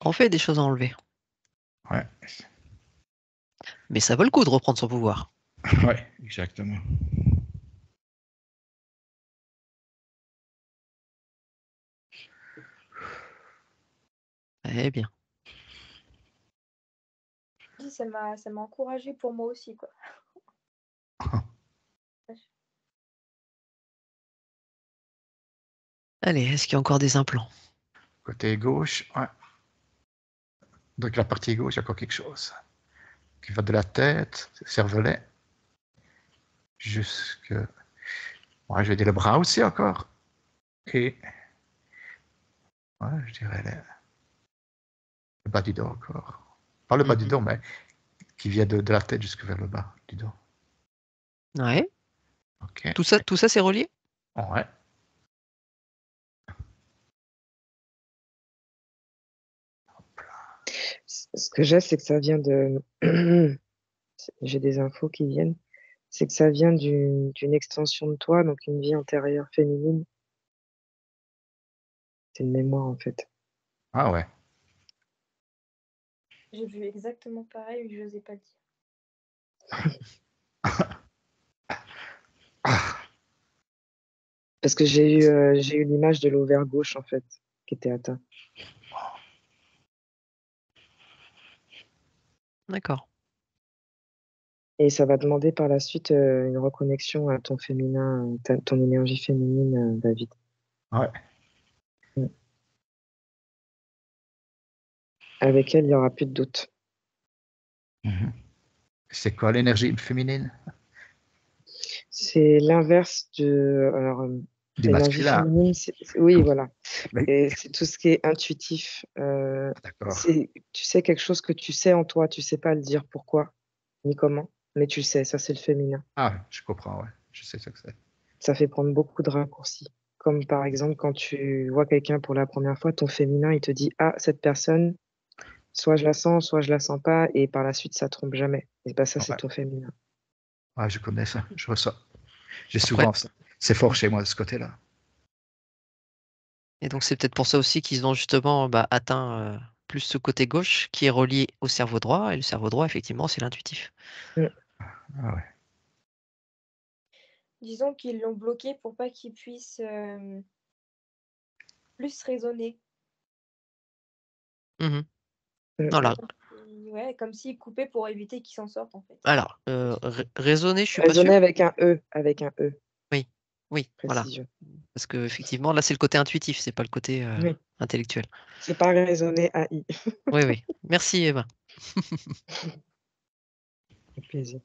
On fait des choses à enlever. Ouais. Mais ça vaut le coup de reprendre son pouvoir. Ouais, exactement. Eh bien. Ça m'a encouragé pour moi aussi, quoi. Allez, est-ce qu'il y a encore des implants? Côté gauche, ouais. Donc la partie gauche, il y a encore quelque chose. Qui va de la tête, cervelet, jusque... Ouais, je vais dire le bras aussi encore. Et... Ouais, je dirais le bas du dos encore. Pas le bas du dos, mais qui vient de la tête jusque vers le bas du dos. Ouais. Ok. Tout ça c'est relié? Ouais. Ce que j'ai, c'est que ça vient de. J'ai des infos qui viennent. C'est que ça vient d'une extension de toi, donc une vie antérieure féminine. C'est une mémoire, en fait. Ah ouais. J'ai vu exactement pareil, mais je n'osais pas le dire. Parce que j'ai eu l'image de l'ovaire gauche, en fait, qui était atteint. D'accord. Et ça va demander par la suite une reconnexion à ton féminin, ton énergie féminine, David. Ouais. Avec elle, il n'y aura plus de doute. Mhm. C'est quoi l'énergie féminine? C'est l'inverse de. Alors, Du l'énergie masculin. féminine, oui, voilà. Mais... Et c'est tout ce qui est intuitif. D'accord. Tu sais quelque chose que tu sais en toi, tu sais pas le dire pourquoi ni comment, mais tu le sais, ça c'est le féminin. Ah, je comprends, ouais. Je sais ce que c'est. Ça fait prendre beaucoup de raccourcis. Comme par exemple, quand tu vois quelqu'un pour la première fois, ton féminin, il te dit, ah, cette personne, soit je la sens, soit je la sens pas, et par la suite, ça trompe jamais. Et bah, ça, c'est Ouais. ton féminin. Ouais, je connais ça. Je ressens. J'ai Après, souvent ça. C'est fort chez moi de ce côté-là. et donc c'est peut-être pour ça aussi qu'ils ont justement atteint plus ce côté gauche qui est relié au cerveau droit. Et le cerveau droit, effectivement, c'est l'intuitif. Mm. Ah ouais. Disons qu'ils l'ont bloqué pour pas qu'il puisse plus raisonner. Mhm. Mm. Voilà. Ouais, comme s'il coupait pour éviter qu'il s'en sorte, en fait. Alors, raisonner, je suis pas Raisonner sûr. avec un E, Oui, oui, voilà. précision. Parce que effectivement, là, c'est le côté intuitif, c'est pas le côté Oui, intellectuel. c'est pas raisonner AI. Oui, oui. Merci, Eva. Avec plaisir.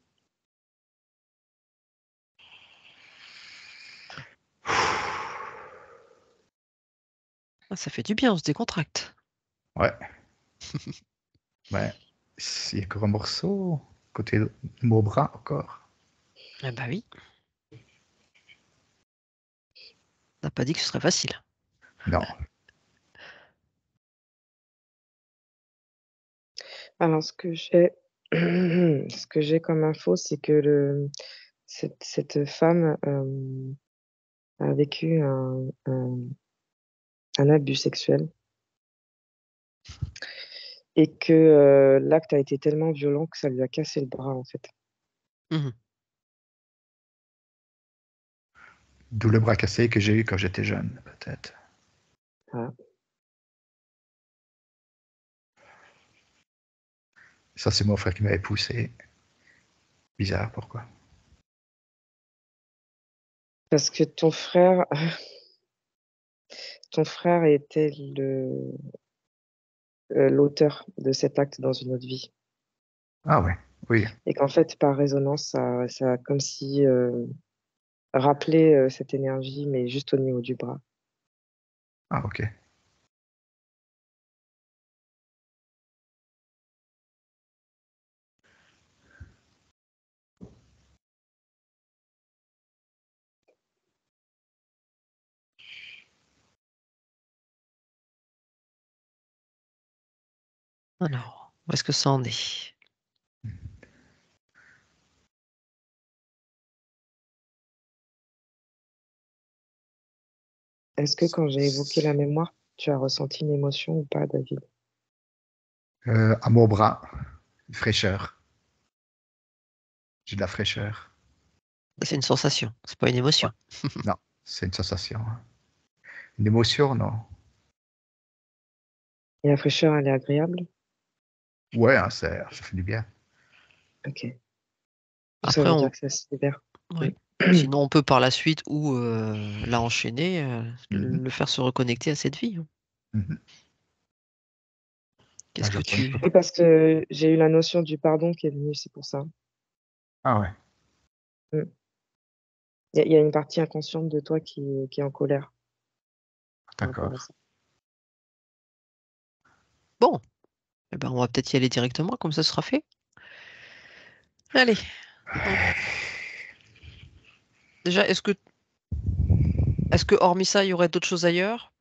Ah, ça fait du bien, on se décontracte. Ouais. Ouais. Il y a encore un morceau. Côté de mon bras encore. Ah bah oui. On n'a pas dit que ce serait facile. Non. Alors, ce que j'ai comme info, c'est que cette femme a vécu un abus sexuel et que l'acte a été tellement violent que ça lui a cassé le bras, en fait. Mhm. D'où le bras cassé que j'ai eu quand j'étais jeune, peut-être. Voilà. Ça, c'est mon frère qui m'avait poussé. Bizarre, pourquoi? Parce que ton frère était l'auteur de cet acte dans une autre vie. Ah ouais. Oui. et qu'en fait, par résonance, ça a comme si rappelait cette énergie, mais juste au niveau du bras. Ah, ok. Alors, où est-ce que ça en est? Est-ce que quand j'ai évoqué la mémoire, tu as ressenti une émotion ou pas, David? À mon bras, fraîcheur. J'ai de la fraîcheur. C'est une sensation, c'est pas une émotion. Non, c'est une sensation. Une émotion, non. Et la fraîcheur, elle est agréable? Ouais, hein, ça fait du bien. Ok. Ça Après, veut dire que ça se libère. oui. Sinon, on peut par la suite ou la enchaîner, Mhm. le faire se reconnecter à cette vie. Mhm. Qu'est-ce que J'attends un tu... peu. Oui, parce que j'ai eu la notion du pardon qui est venue, c'est pour ça. Ah ouais, Mm. Il y a une partie inconsciente de toi qui est en colère par rapport à d'accord. ça. Bon, eh ben, on va peut-être y aller directement, comme ça ce sera fait. Allez. Donc, déjà, est-ce que hormis ça, il y aurait d'autres choses ailleurs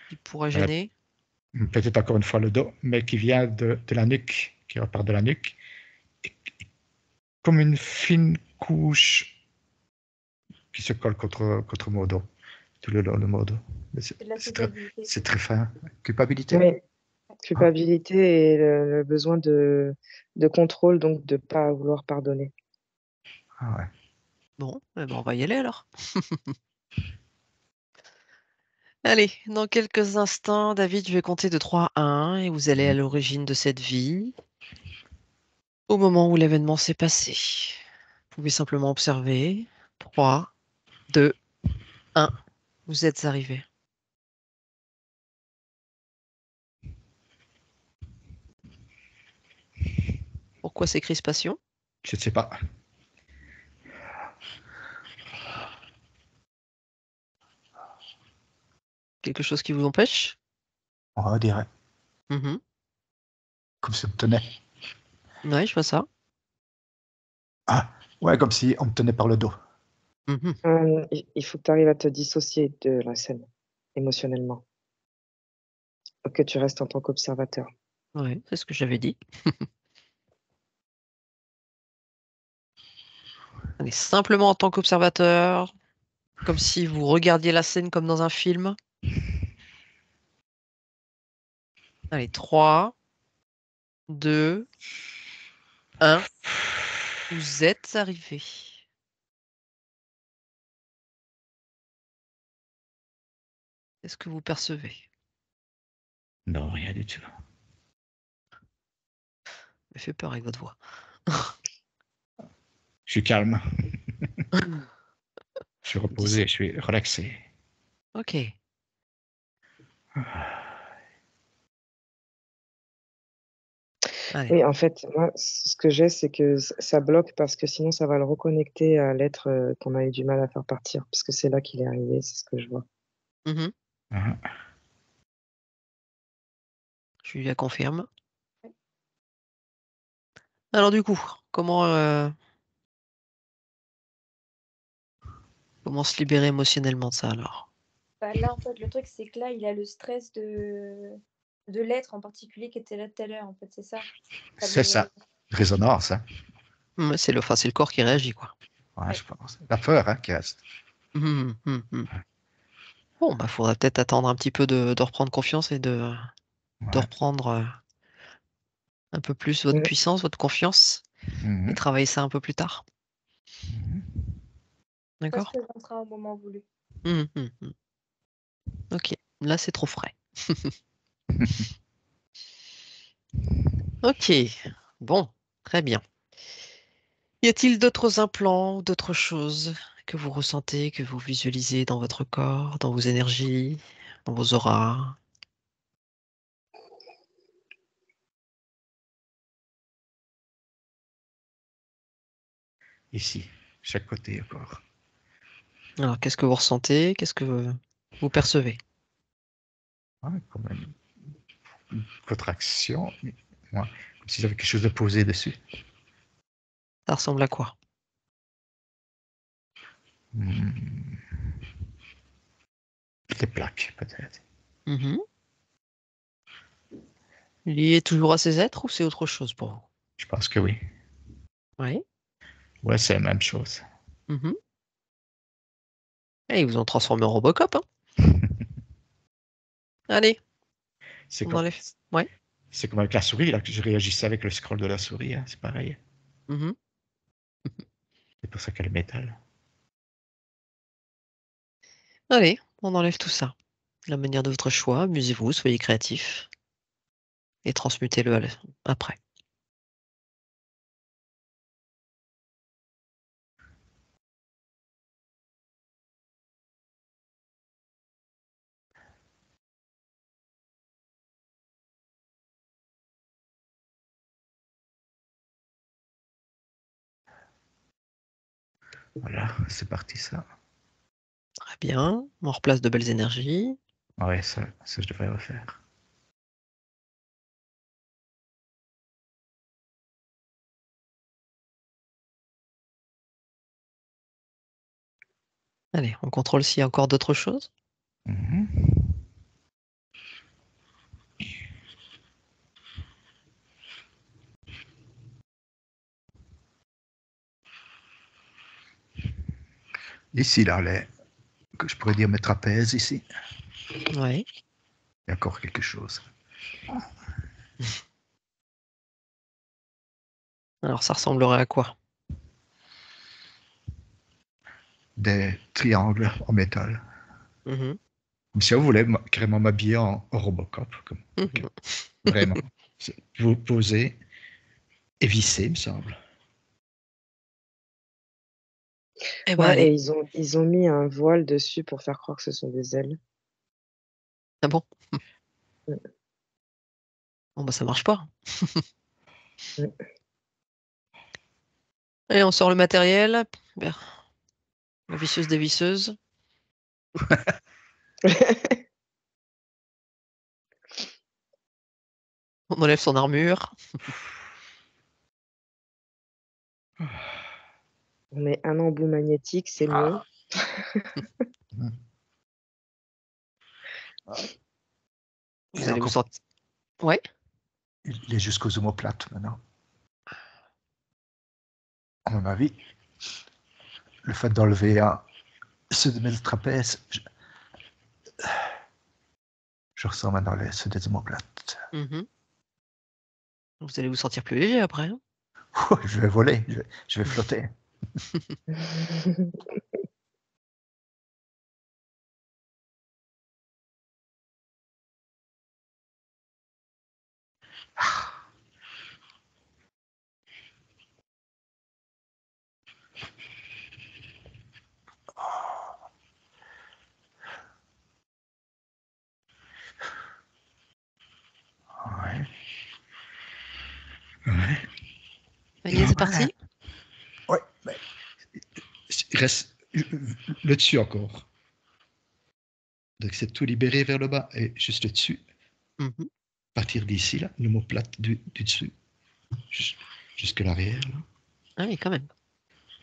qui pourraient Euh, gêner? Peut-être encore une fois le dos, mais qui vient de la nuque, qui repart de la nuque, comme une fine couche qui se colle contre mon dos, tout le long de mon dos. Mais C'est de la c'est très, culpabilité. c'est très fin. Culpabilité? Oui, Ah, culpabilité et le besoin de contrôle, donc de ne pas vouloir pardonner. ah ouais. Bon, eh ben, on va y aller alors. Allez, dans quelques instants, David, je vais compter de 3 à 1 et vous allez à l'origine de cette vie au moment où l'événement s'est passé. Vous pouvez simplement observer. 3, 2, 1. Vous êtes arrivé. Pourquoi ces crispations? Je ne sais pas. Quelque chose qui vous empêche? On dirait. Mhm. Comme si on me tenait. Ouais, je vois ça. Ah, ouais, comme si on me tenait par le dos. Mhm. Il faut que tu arrives à te dissocier de la scène émotionnellement, que tu restes en tant qu'observateur. Ouais, c'est ce que j'avais dit. Allez, simplement en tant qu'observateur, comme si vous regardiez la scène comme dans un film. Allez, 3, 2, 1. Vous êtes arrivé. Qu'est-ce que vous percevez? Non, rien du tout. Ça me fait peur avec votre voix. Je suis calme, je suis Dis- reposé, je suis relaxé. Ok. Allez. Oui, en fait, moi, ce que j'ai, c'est que ça bloque parce que sinon, ça va le reconnecter à l'être qu'on a eu du mal à faire partir, parce que c'est là qu'il est arrivé, c'est ce que je vois. Mhm. Ah, Julia confirme. Alors du coup, comment se libérer émotionnellement de ça alors? Bah, là, en fait, le truc, c'est que là, il a le stress de l'être en particulier qui était là tout à l'heure, en fait, c'est ça. Ça c'est le... ça. Résonance, hein. C'est le corps qui réagit, quoi. Ouais, Ouais. je pense. La peur, hein, qui reste. Mhm, mhm, mhm. Bon, bah, faudra peut-être attendre un petit peu de reprendre confiance et de Ouais. reprendre un peu plus votre Mm. puissance, votre confiance, et Mhm. travailler ça un peu plus tard. Ça se D'accord? présentera au moment voulu. Mhm, mhm, mhm. Ok, là c'est trop frais. Ok, bon, très bien. Y a-t-il d'autres implants, d'autres choses que vous ressentez, que vous visualisez dans votre corps, dans vos énergies, dans vos auras? Ici, chaque côté encore. Alors, qu'est-ce que vous ressentez? Qu'est-ce que vous percevez? Ouais, comme une contraction. Ouais, comme si j'avais quelque chose de posé dessus. Ça ressemble à quoi? Hmm. Des plaques, peut-être. Mhm. Lié toujours à ces êtres ou c'est autre chose pour vous? Je pense que oui. Oui. Ouais, c'est la même chose. Mhm. Et ils vous ont transformé en Robocop, hein? Allez, C'est on comme, enlève. Ouais. c'est comme avec la souris, là, que je réagissais avec le scroll de la souris. Hein, c'est pareil. Mhm. C'est pour ça qu'elle est métal. Allez, on enlève tout ça. La manière de votre choix, amusez-vous, soyez créatifs et transmutez-le après. Voilà, c'est parti ça. Très bien. On replace de belles énergies. Ouais, ça je devrais refaire. Allez, on contrôle s'il y a encore d'autres choses. Mhm. Ici, là, que je pourrais dire mes trapèzes ici. Ouais. Il y a encore quelque chose. Alors, ça ressemblerait à quoi? Des triangles en métal. Mhm. Comme si on voulait carrément m'habiller en Robocop. Comme, Mhm. vraiment. Vous posez et visser, il me semble. Eh ben, Ouais, allez. et ils ont mis un voile dessus pour faire croire que ce sont des ailes. Ah bon? Mm, Bon, bah, ça marche pas. mm. Allez, on sort le matériel. Bien. La visseuse des visseuses. On enlève son armure. On met un embout magnétique, c'est mieux. Vous allez vous sentir. Ouais. Il est jusqu'aux omoplates maintenant. À mon avis, le fait d'enlever ceux de mes trapèzes, je ressens maintenant ceux des omoplates. Mhm. Vous allez vous sentir plus léger après, hein. Je vais voler, je vais flotter. Ouais. Ouais. Allez, c'est parti. Ouais. Mais il reste le dessus encore. Donc c'est tout libéré vers le bas et juste le dessus. Mhm. À partir d'ici, là, l'omoplate du dessus. Jusque l'arrière. Là. Ah oui, quand même.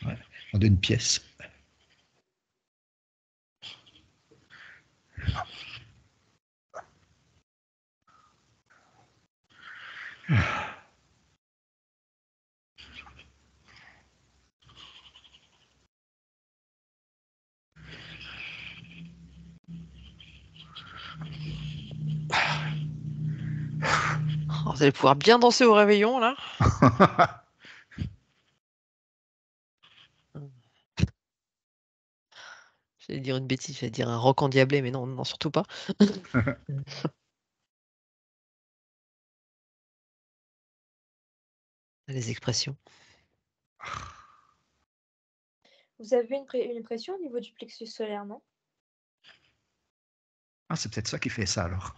Ouais. On a une pièce. Oh, vous allez pouvoir bien danser au réveillon, là. J'allais dire une bêtise, j'allais dire un roc endiablé, mais non, non, surtout pas. Les expressions. Vous avez une pression au niveau du plexus solaire, non? Ah, c'est peut-être ça qui fait ça alors.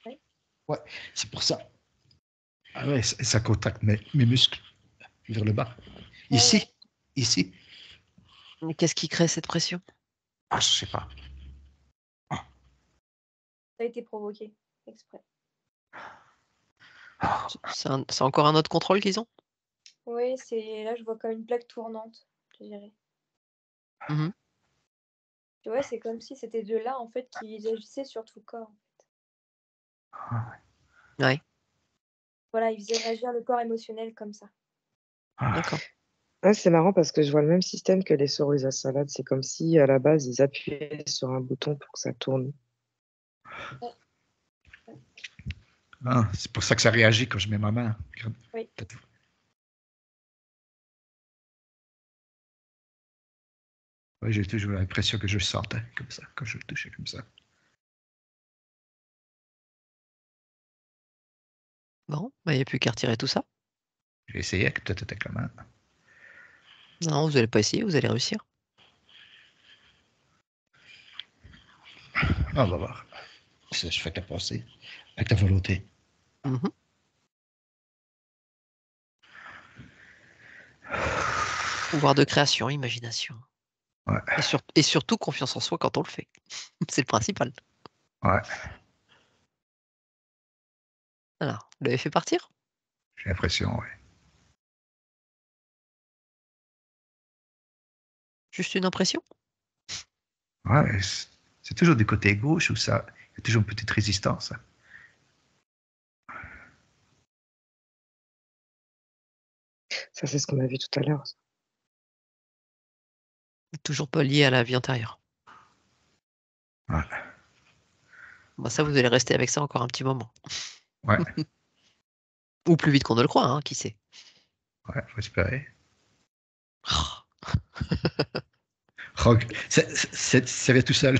Oui. Ouais, c'est pour ça. Ah ouais, ça contacte mes muscles vers le bas. Ouais, Ici, ouais. ici. Mais qu'est-ce qui crée cette pression? Ah, je sais pas. Ça a été provoqué exprès. Ah, C'est encore un autre contrôle qu'ils ont? Oui, là, je vois comme une plaque tournante, je dirais. Mhm. Tu vois, c'est comme si c'était de là, en fait, qu'ils agissaient sur tout le corps. ah, Ouais, Voilà, ils faisaient réagir le corps émotionnel comme ça. ah. d'accord. Ah, c'est marrant parce que je vois le même système que les souris à salade. C'est comme si, à la base, ils appuyaient sur un bouton pour que ça tourne. Ah, c'est pour ça que ça réagit quand je mets ma main. Regarde. Oui. Peut-être- Ouais, j'ai toujours l'impression que je sentais comme ça, quand je le touchais comme ça. Bon, bah, il n'y a plus qu'à retirer tout ça. J'ai essayé avec peut-être avec la main. Non, vous n'allez pas essayer, vous allez réussir. Ah, on va voir. Je fais qu'à passer. Avec ta volonté. Mhm. Pouvoir de création, imagination. Ouais. Et surtout confiance en soi quand on le fait. C'est le principal. Ouais. Alors, vous l'avez fait partir? J'ai l'impression, ouais. Juste une impression? Ouais, c'est toujours du côté gauche où ça, il y a toujours une petite résistance. Ça, c'est ce qu'on a vu tout à l'heure. Toujours pas lié à la vie antérieure. Ouais. Bah, ça, vous allez rester avec ça encore un petit moment. Ouais. Ou plus vite qu'on ne le croit, hein, qui sait. Ouais, faut espérer. Oh. Rogue, ça vient tout seul.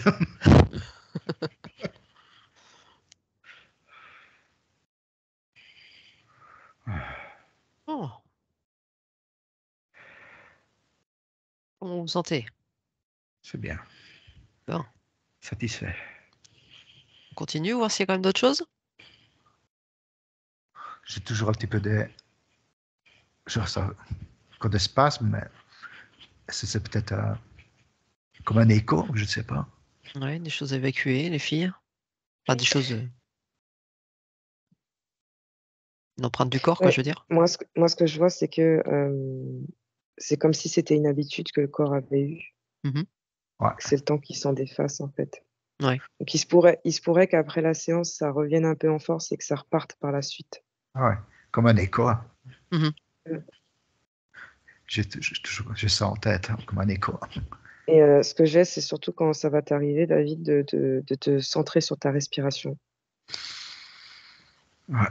Oh. Comment vous vous sentez? C'est bien. Bon. Satisfait. On continue, voir s'il y a quand même d'autres choses? J'ai toujours un petit peu de. Genre ça. Quand de spasme, mais c'est peut-être comme un écho, je ne sais pas. Ouais, des choses à évacuer, les filles. Enfin, des choses. Une empreinte du corps, quoi, Ouais, je veux dire. moi, ce que je vois, c'est que c'est comme si c'était une habitude que le corps avait eue. Mhm. Ouais. C'est le temps qui s'en défasse, en fait. Ouais. Donc, il se pourrait qu'après la séance, ça revienne un peu en force et que ça reparte par la suite. Ouais. Comme un écho. Mhm. J'ai ça en tête, hein, comme un écho. Et ce que j'ai, c'est surtout quand ça va t'arriver, David, de te centrer sur ta respiration. Ouais.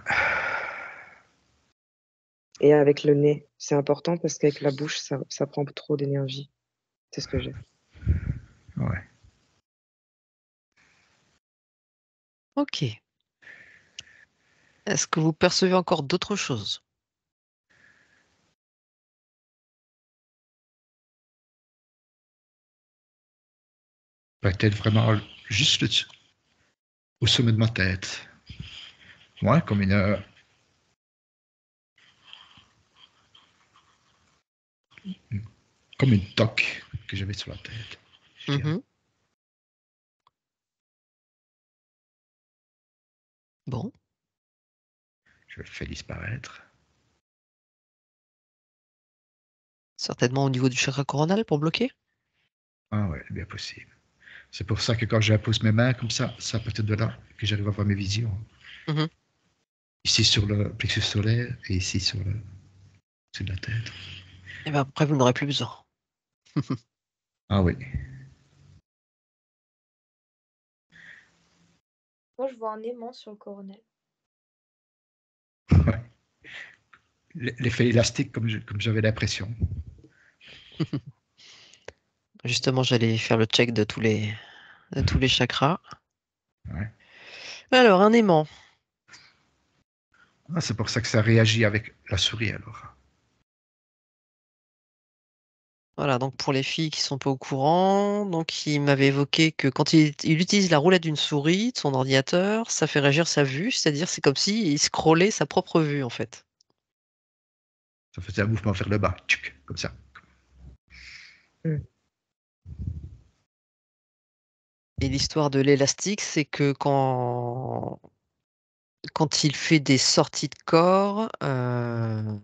Et avec le nez, c'est important parce qu'avec la bouche, ça prend trop d'énergie. C'est ce que j'ai. Ouais. Ok. Est-ce que vous percevez encore d'autres choses? Peut-être vraiment juste au sommet de ma tête. Ouais, comme une toque que j'avais sur la tête. Je dirais. Mhm. Bon. Je le fais disparaître. Certainement au niveau du chakra coronal pour bloquer? Ah ouais, c'est bien possible. C'est pour ça que quand j'impose mes mains comme ça peut être de là que j'arrive à voir mes visions. Mhm. Ici sur le plexus solaire et ici sur le dessus de la tête. Et ben après, vous n'aurez plus besoin. Ah oui. Moi, je vois un aimant sur le coronel. Ouais. L'effet élastique comme j'avais l'impression. Justement, j'allais faire le check de tous les chakras. Ouais. Alors, un aimant. Ah, c'est pour ça que ça réagit avec la souris alors. Voilà, donc pour les filles qui sont pas au courant, donc il m'avait évoqué que quand il utilise la roulette d'une souris, de son ordinateur, ça fait réagir sa vue, c'est-à-dire c'est comme s'il scrollait sa propre vue en fait. Ça faisait un mouvement vers le bas, tchuc, comme ça. Et l'histoire de l'élastique, c'est que quand il fait des sorties de corps, Même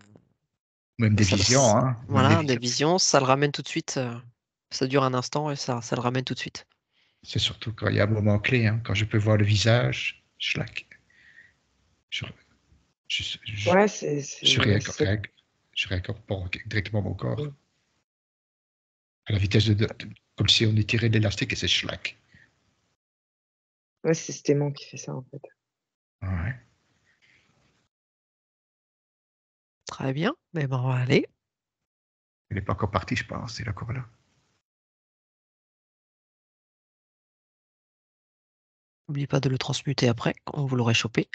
des ça, visions, hein. Même voilà, des des visions. visions, ça le ramène tout de suite. Ça dure un instant et ça le ramène tout de suite. C'est surtout quand il y a un moment clé, hein, quand je peux voir le visage, schlac. Je, je, Ouais, je réincorpore directement mon corps à la vitesse comme si on étirait de l'élastique et c'est schlac. ouais, c'est Stéman qui fait ça, en fait. Ouais. Très bien. Mais ben, on va aller. Il n'est pas encore parti, je pense. Il est encore là. N'oubliez pas de le transmuter après, quand vous l'aurez chopé.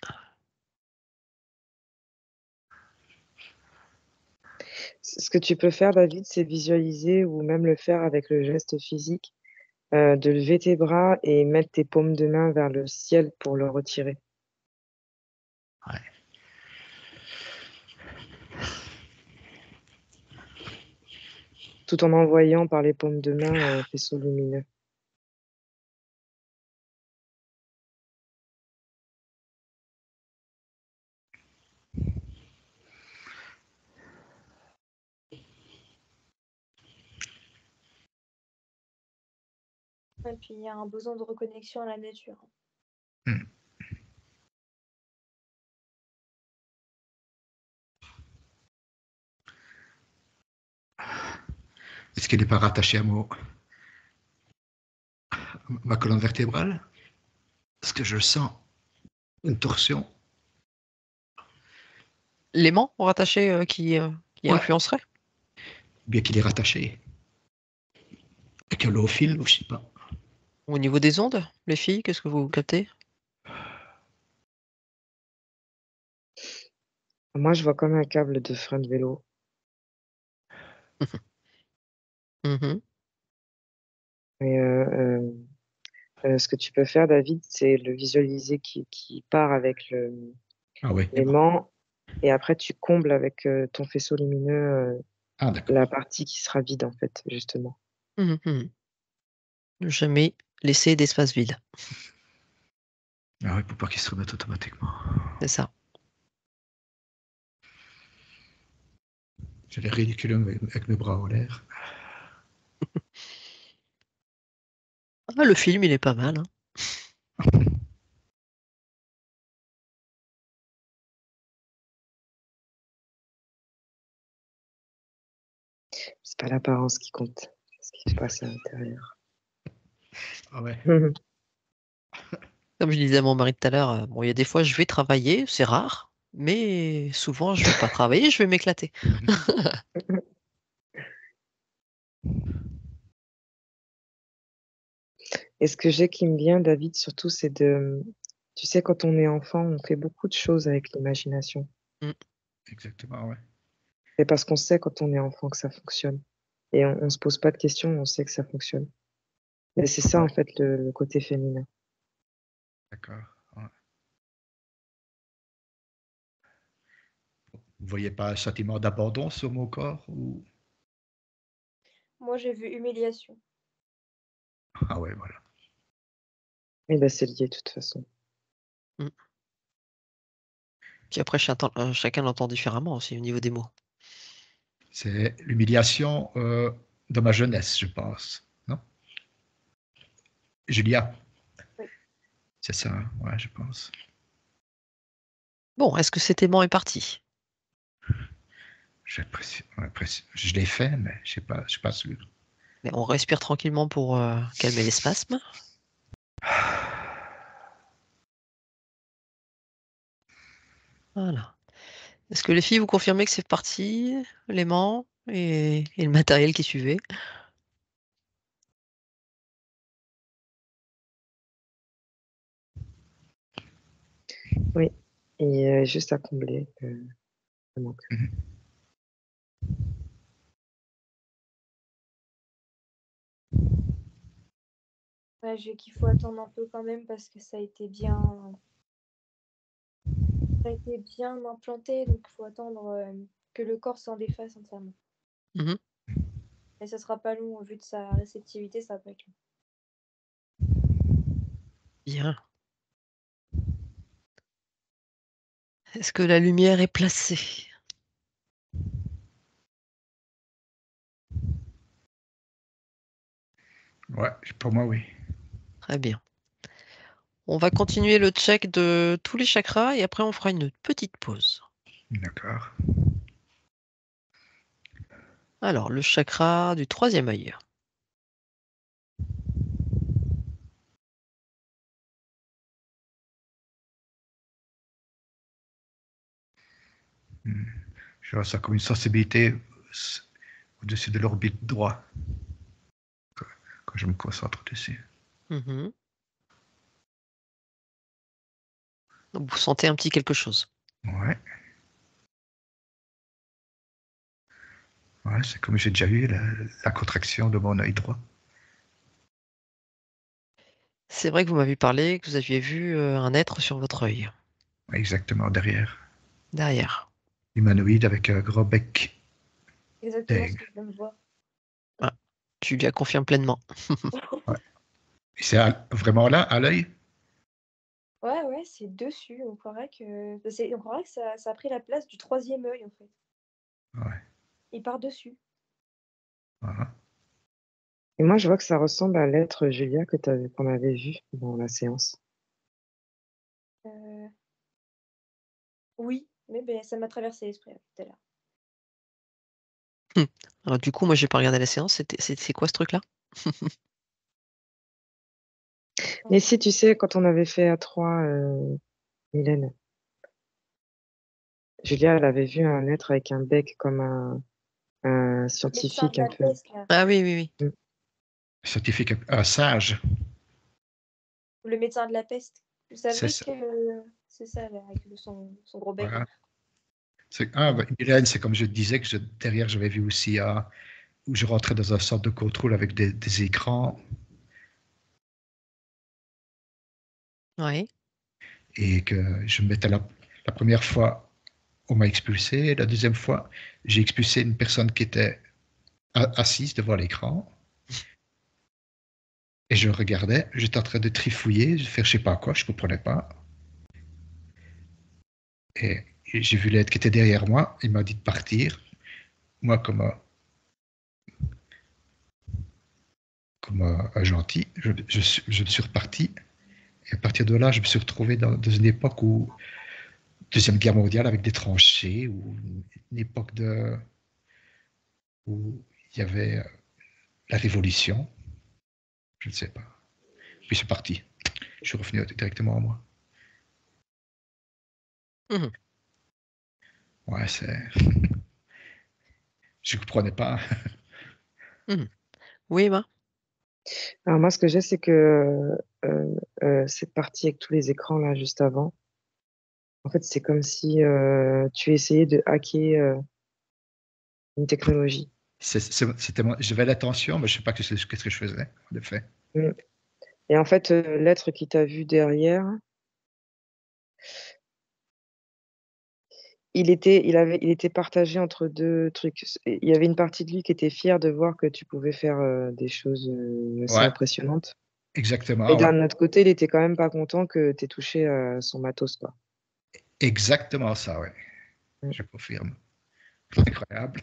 Ce que tu peux faire, David, c'est visualiser ou même le faire avec le geste physique, de lever tes bras et mettre tes paumes de main vers le ciel pour le retirer. Ouais. Tout en envoyant par les paumes de main un faisceau lumineux. Et puis, il y a un besoin de reconnexion à la nature. Hmm. Est-ce qu'il n'est pas rattaché à ma colonne vertébrale? Parce que je sens une torsion. L'aimant rattaché qui Ouais. influencerait? Bien qu'il est rattaché. Avec un low fil ou je sais pas. Au niveau des ondes, les filles, qu'est-ce que vous captez? Moi, je vois comme un câble de frein de vélo. Mhm. Et ce que tu peux faire, David, c'est le visualiser qui part avec Ah ouais. l'aimant et après tu combles avec ton faisceau lumineux Ah d'accord. la partie qui sera vide, en fait, justement. Mhm, mhm. Ne jamais laisser d'espace vide. Ah ouais, pour pas qu'il se remette automatiquement. C'est ça. J'ai l'air ridicule avec mes bras en l'air. Ah, le film, il est pas mal, hein. C'est pas l'apparence qui compte, c'est ce qui se passe à l'intérieur. Ah ouais. Comme je disais à mon mari tout à l'heure, bon, il y a des fois, je vais travailler, c'est rare, mais souvent, je vais pas travailler, je vais m'éclater. Et ce que j'ai qui me vient, David, surtout, c'est tu sais, quand on est enfant, on fait beaucoup de choses avec l'imagination. Mm. Exactement, ouais. C'est parce qu'on sait quand on est enfant que ça fonctionne. Et on se pose pas de questions, on sait que ça fonctionne. Et c'est ça, Ouais, en fait, le côté féminin. d'accord. Ouais. Vous voyez pas un sentiment d'abandon sur mon corps ou... Moi, j'ai vu humiliation. Ah ouais, voilà. Et ben, c'est lié de toute façon. Mm. Puis après, chacun l'entend différemment aussi au niveau des mots. C'est l'humiliation de ma jeunesse, je pense. Non? Julia, Oui. c'est ça, hein? Ouais, je pense. Bon, est-ce que cet aimant est parti? Je l'ai fait, mais je sais pas sûr. Mais on respire tranquillement pour calmer les spasmes. Voilà. Est-ce que les filles, vous confirmez que c'est parti, l'aimant et le matériel qui suivait? Oui. Et juste à combler le manque. Mhm. Ouais, qu'il faut attendre un peu quand même parce que ça a été bien implanté, donc il faut attendre que le corps s'en défasse entièrement. Mhm. Mais ça sera pas long, vu de sa réceptivité, ça va pas être long. Bien. Est-ce que la lumière est placée? Ouais, pour moi, oui. Très bien. On va continuer le check de tous les chakras et après on fera une petite pause. D'accord. Alors, le chakra du troisième œil. Je vois ça comme une sensibilité au-dessus de l'orbite droit quand je me concentre dessus. Mhm. Donc, vous sentez un petit quelque chose. Ouais. Ouais, c'est comme j'ai déjà eu la contraction de mon œil droit. C'est vrai que vous m'avez parlé que vous aviez vu un être sur votre œil, Ouais, exactement, derrière. derrière. Humanoïde avec un gros bec Exactement ce d'aigle. que je viens de voir. Ah, tu lui as confirmé pleinement. Ouais. Et c'est vraiment là, à l'œil? Ouais, c'est dessus. On croirait que ça a pris la place du troisième œil, en fait. Ouais. Et par-dessus. Voilà. Et moi, je vois que ça ressemble à l'être Julia qu'on avait vu dans la séance. Euh, Oui, mais ben, ça m'a traversé l'esprit tout à l'heure. Alors, du coup, moi, j'ai pas regardé la séance. C'est quoi ce truc-là? Mais si, tu sais, quand on avait fait A3, Mylène, Julia, elle avait vu un être avec un bec comme un Le médecin scientifique de un la peu. peste, là. Ah oui, oui, oui. Scientifique, un sage. Le médecin de la peste. Vous C'est savez ça. que c'est ça, là, avec son gros bec. Voilà. Mylène, c'est comme je disais que derrière, j'avais vu aussi où je rentrais dans un sorte de contrôle avec des écrans Oui. et que je me mettais la première fois, on m'a expulsé. La deuxième fois, j'ai expulsé une personne qui était assise devant l'écran. Et je regardais, j'étais en train de trifouiller, de faire je sais pas quoi, je comprenais pas. Et j'ai vu l'aide qui était derrière moi, il m'a dit de partir. Moi, comme un gentil, je me suis reparti. Et à partir de là, je me suis retrouvé dans une époque où, Deuxième Guerre mondiale, avec des tranchées, ou une époque où il y avait la Révolution, je ne sais pas. Puis c'est parti. Je suis revenu directement à moi. Mhm. Ouais, c'est. Je ne comprenais pas. Mhm. Oui, Emma? Alors moi, ce que j'ai, c'est que cette partie avec tous les écrans là juste avant, en fait, c'est comme si tu essayais de hacker une technologie. J'avais l'attention, mais je ne sais pas qu'est-ce que je faisais, de fait. Mm. Et en fait, l'être qui t'a vu derrière, il était partagé entre deux trucs. Il y avait une partie de lui qui était fière de voir que tu pouvais faire des choses assez Ouais, impressionnantes. Et exactement, ouais. d'un autre côté, il était quand même pas content que tu aies touché son matos, quoi. Exactement ça, ouais. Mm. Je confirme. Incroyable.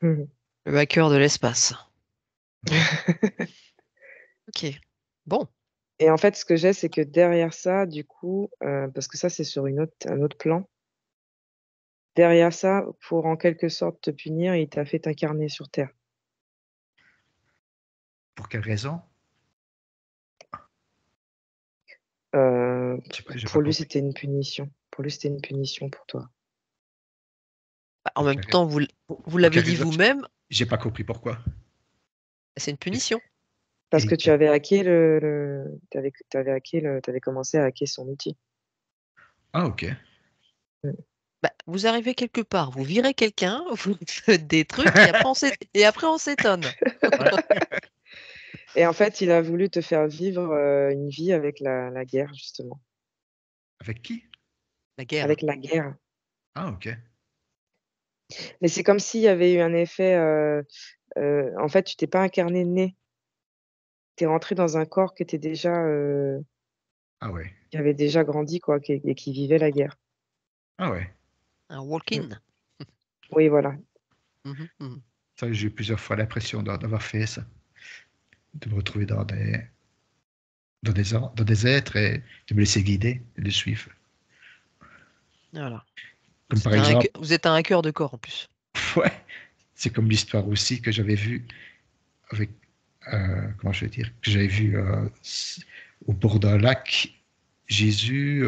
Le hacker de l'espace. Ouais. Ok. Bon. Et en fait, ce que j'ai, c'est que derrière ça, du coup, parce que ça, c'est sur un autre plan, derrière ça, pour en quelque sorte te punir, il t'a fait t'incarner sur Terre. Pour quelle raison? Euh, J'ai pas pour lui, compris. c'était une punition. Pour lui, c'était une punition pour toi. Bah, en Pour même quelle, temps, vous pour l'avez quelle dit raison? vous-même, J'ai pas compris pourquoi. c'est une punition. Parce que Et- tu avais hacké t'avais commencé à hacker son outil. Ah, ok. Mm. Bah, vous arrivez quelque part, vous virez quelqu'un, vous faites des trucs et après on s'étonne. Ouais. Et en fait, il a voulu te faire vivre une vie avec la guerre, justement. Avec qui? La guerre. Avec la guerre. Ah, ok. Mais c'est comme s'il y avait eu un effet. En fait, tu t'es pas incarné né. Tu es rentré dans un corps qui était déjà, Ah ouais. qui avait déjà grandi, quoi, et qui vivait la guerre. Ah ouais. Un walk-in. Oui, voilà. Mhm, mhm. Ça, j'ai eu plusieurs fois l'impression d'avoir fait ça. De me retrouver dans des êtres et de me laisser guider et de suivre. Voilà. Comme par exemple, Vous êtes un hacker de corps en plus. ouais, c'est comme l'histoire aussi que j'avais vue avec, comment je vais dire, que j'avais vu au bord d'un lac, Jésus,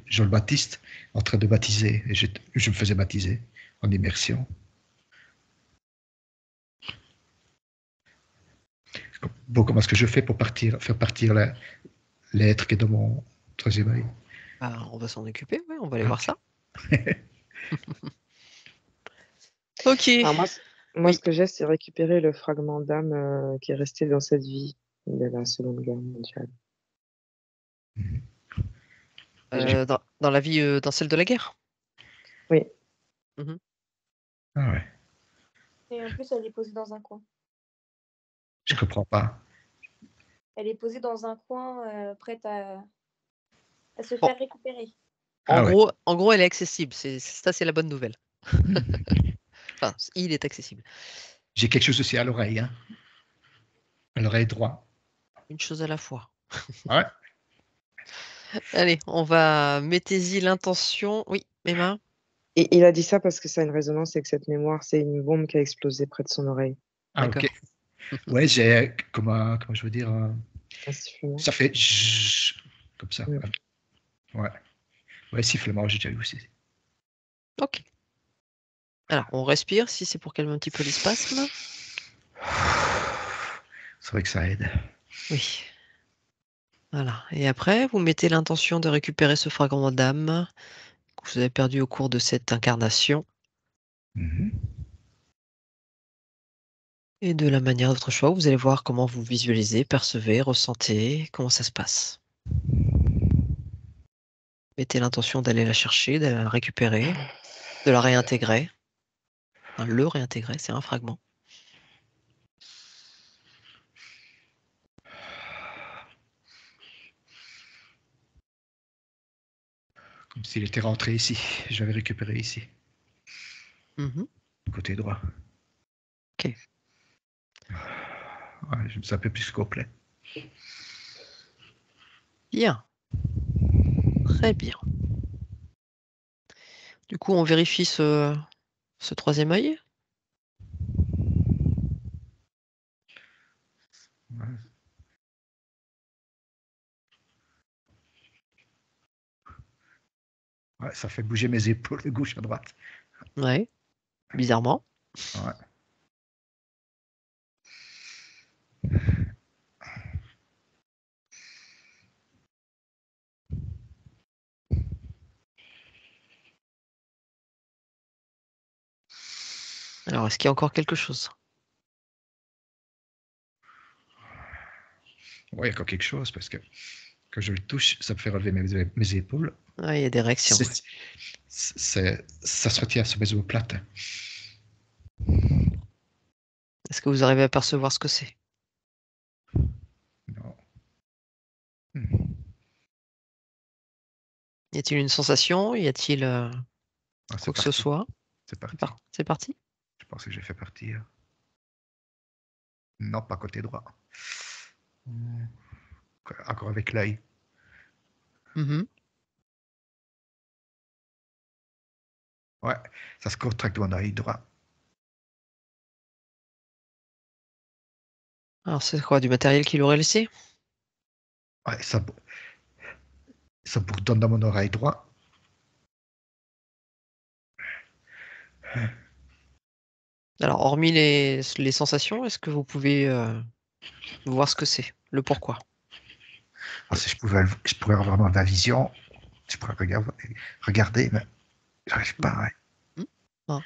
Jean le Baptiste, en train de baptiser. Et je me faisais baptiser en immersion. Bon, comment est-ce que je fais pour faire partir l'être qui est dans mon troisième œil? Bah, on va s'en occuper, ouais, on va aller voir Ok. ça. Ok. Alors moi, Oui. ce que j'ai, c'est récupérer le fragment d'âme qui est resté dans cette vie de la Seconde Guerre mondiale. Dans la vie, dans celle de la guerre. Oui, Mhm. Ah ouais, Et en plus, elle est posée dans un coin. je comprends pas. Elle est posée dans un coin, prête à se Bon. faire récupérer. En Ah ouais. gros, elle est accessible. Ça, c'est la bonne nouvelle. Enfin, il est accessible. J'ai quelque chose aussi à l'oreille, hein. À l'oreille droite. Une chose à la fois. Ouais. Allez, on va mettez-y l'intention. Oui, Emma. et il a dit ça parce que ça a une résonance avec cette mémoire. C'est une bombe qui a explosé près de son oreille. Ah ok. D'accord. Ouais, j'ai comment je veux dire, Un sifflement. ça fait comme ça. Mm. Ouais. Ouais, sifflement, j'ai déjà eu aussi. Ok. Alors, on respire si c'est pour calmer un petit peu les spasmes. C'est vrai que ça aide. Oui. Voilà. Et après, vous mettez l'intention de récupérer ce fragment d'âme que vous avez perdu au cours de cette incarnation. Mhm. Et de la manière de votre choix, vous allez voir comment vous visualisez, percevez, ressentez, comment ça se passe. Mettez l'intention d'aller la chercher, d'aller la récupérer, de la réintégrer. Enfin, le réintégrer, c'est un fragment. Comme s'il était rentré ici. Je l'avais récupéré ici, Mhm. côté droit. Ok. Ouais, je me sens un peu plus complet. Bien. Très bien. Du coup, on vérifie ce troisième œil. Ouais. Ouais, ça fait bouger mes épaules de gauche à droite. Ouais. Bizarrement. Ouais. Alors, est-ce qu'il y a encore quelque chose? Ouais, il y a encore quelque chose parce que quand je le touche, ça me fait relever mes épaules. Ah, il y a des réactions. Ça se retient sur mes omoplates. Est-ce que vous arrivez à percevoir ce que c'est? Non. Hmm. Y a-t-il une sensation? Y a-t-il Ah, quoi c'est que ce parti. soit? C'est parti. C'est parti? Je pense que j'ai fait partir. Non, pas côté droit. Hmm. Encore avec l'œil. Mhm. Ouais, ça se contracte mon œil droit. Alors, c'est quoi? Du matériel qu'il aurait laissé? Ouais, ça bourdonne dans mon oreille droit. Alors, hormis les sensations, est-ce que vous pouvez voir ce que c'est? Le pourquoi? Ah, si je pourrais avoir vraiment de la vision, je pourrais regarder, mais j'arrive pas. Ouais. Hmm. Ah.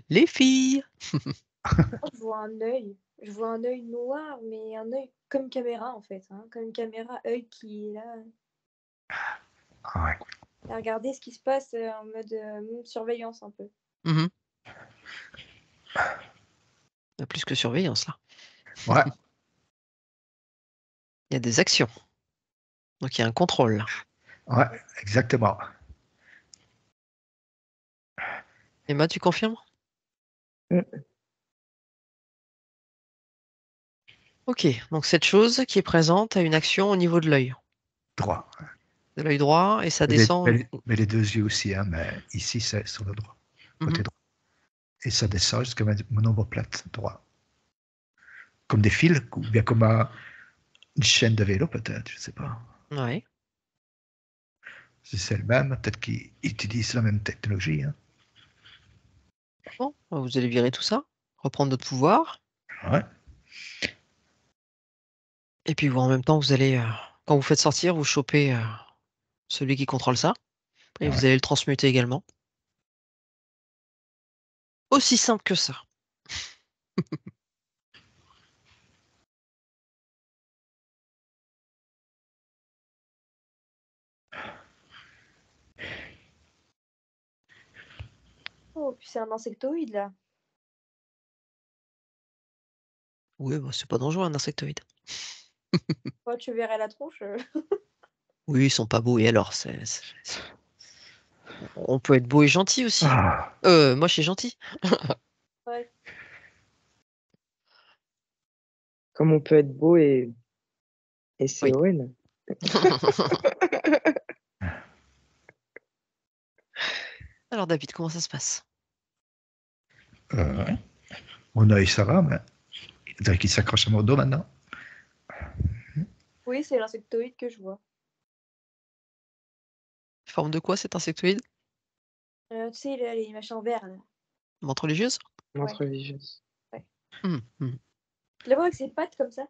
Les filles! Moi, je vois un œil. Je vois un œil noir, mais un œil comme caméra en fait. Hein. Comme une caméra, œil qui est là Ah ouais. à regarder ce qui se passe en mode surveillance un peu. Mhm. Il y a plus que surveillance, là. Ouais, Il y a des actions. Donc, il y a un contrôle, là. ouais, exactement. Emma, tu confirmes? Mm. Ok, donc cette chose qui est présente a une action au niveau de l'œil. Droit. De l'œil droit, et ça Mais les, descend. mais les deux yeux aussi, hein, mais ici, c'est sur le droit, côté Mhm. droit. Et ça descend jusqu'à mon omoplate droit. Comme des fils, ou bien comme une chaîne de vélo, peut-être, je sais pas. Ouais. Si c'est le même, peut-être qu'ils utilisent la même technologie. Hein. Bon, vous allez virer tout ça, reprendre notre pouvoir, Ouais. et puis vous, en même temps, vous allez, quand vous faites sortir, vous chopez celui qui contrôle ça, et vous Ouais. allez le transmuter également. Aussi simple que ça. Oh, puis c'est un insectoïde là. Oui, bah, c'est pas dangereux, un insectoïde. Oh, tu verrais la tronche. Oui, ils sont pas beaux, et alors, on peut être beau et gentil aussi. Ah, Moi, je suis gentil. Ouais. Comme on peut être beau et Oui. CON. Alors, David, comment ça se passe? ouais. Mon œil, ça va, mais il dirait qu'il s'accroche à mon dos maintenant. Oui, c'est l'insectoïde que je vois. Forme de quoi cet insectoïde? Tu sais, les machins verts là. Montre religieuse? Montre religieuse. Hum, hum. Tu la vois avec ses pattes comme ça?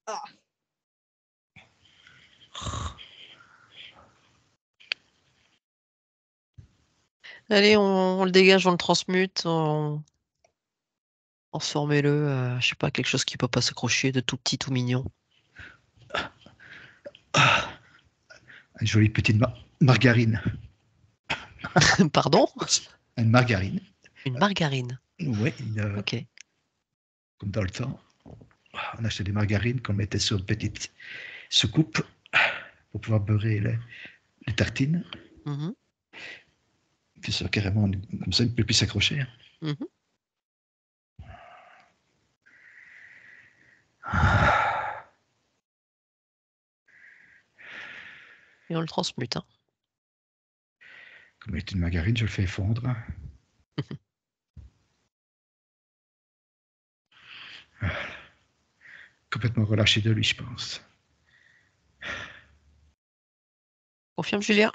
Ah. Allez, on le dégage, on le transmute, transformez-le, je sais pas, quelque chose qui peut pas s'accrocher, de tout petit, tout mignon. Une jolie petite margarine. Pardon? Une margarine. Une margarine. Oui, Ok. comme dans le temps. On achetait des margarines qu'on mettait sur une petite soucoupe pour pouvoir beurrer les tartines. Mhm, Puis ça, carrément, comme ça, il ne peut plus s'accrocher. mhm. Et on le transmute, hein. Comme est une margarine, je le fais fondre. Complètement relâché de lui, je pense. Confirme, Julia?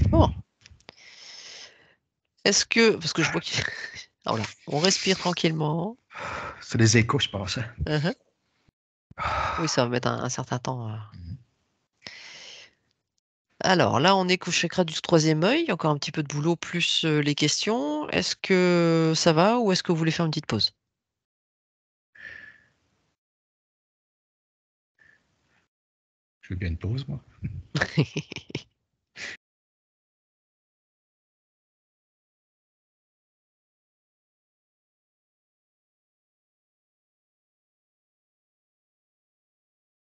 Bon. Est-ce que, parce que je vois qu'il... Ah, voilà. On respire tranquillement. C'est les échos, je pense. Hein. Mhm. Oui, ça va mettre un certain temps. Alors là, on est qu'au chakra du troisième œil. Encore un petit peu de boulot plus les questions. Est-ce que ça va ou est-ce que vous voulez faire une petite pause? Je veux bien une pause, moi.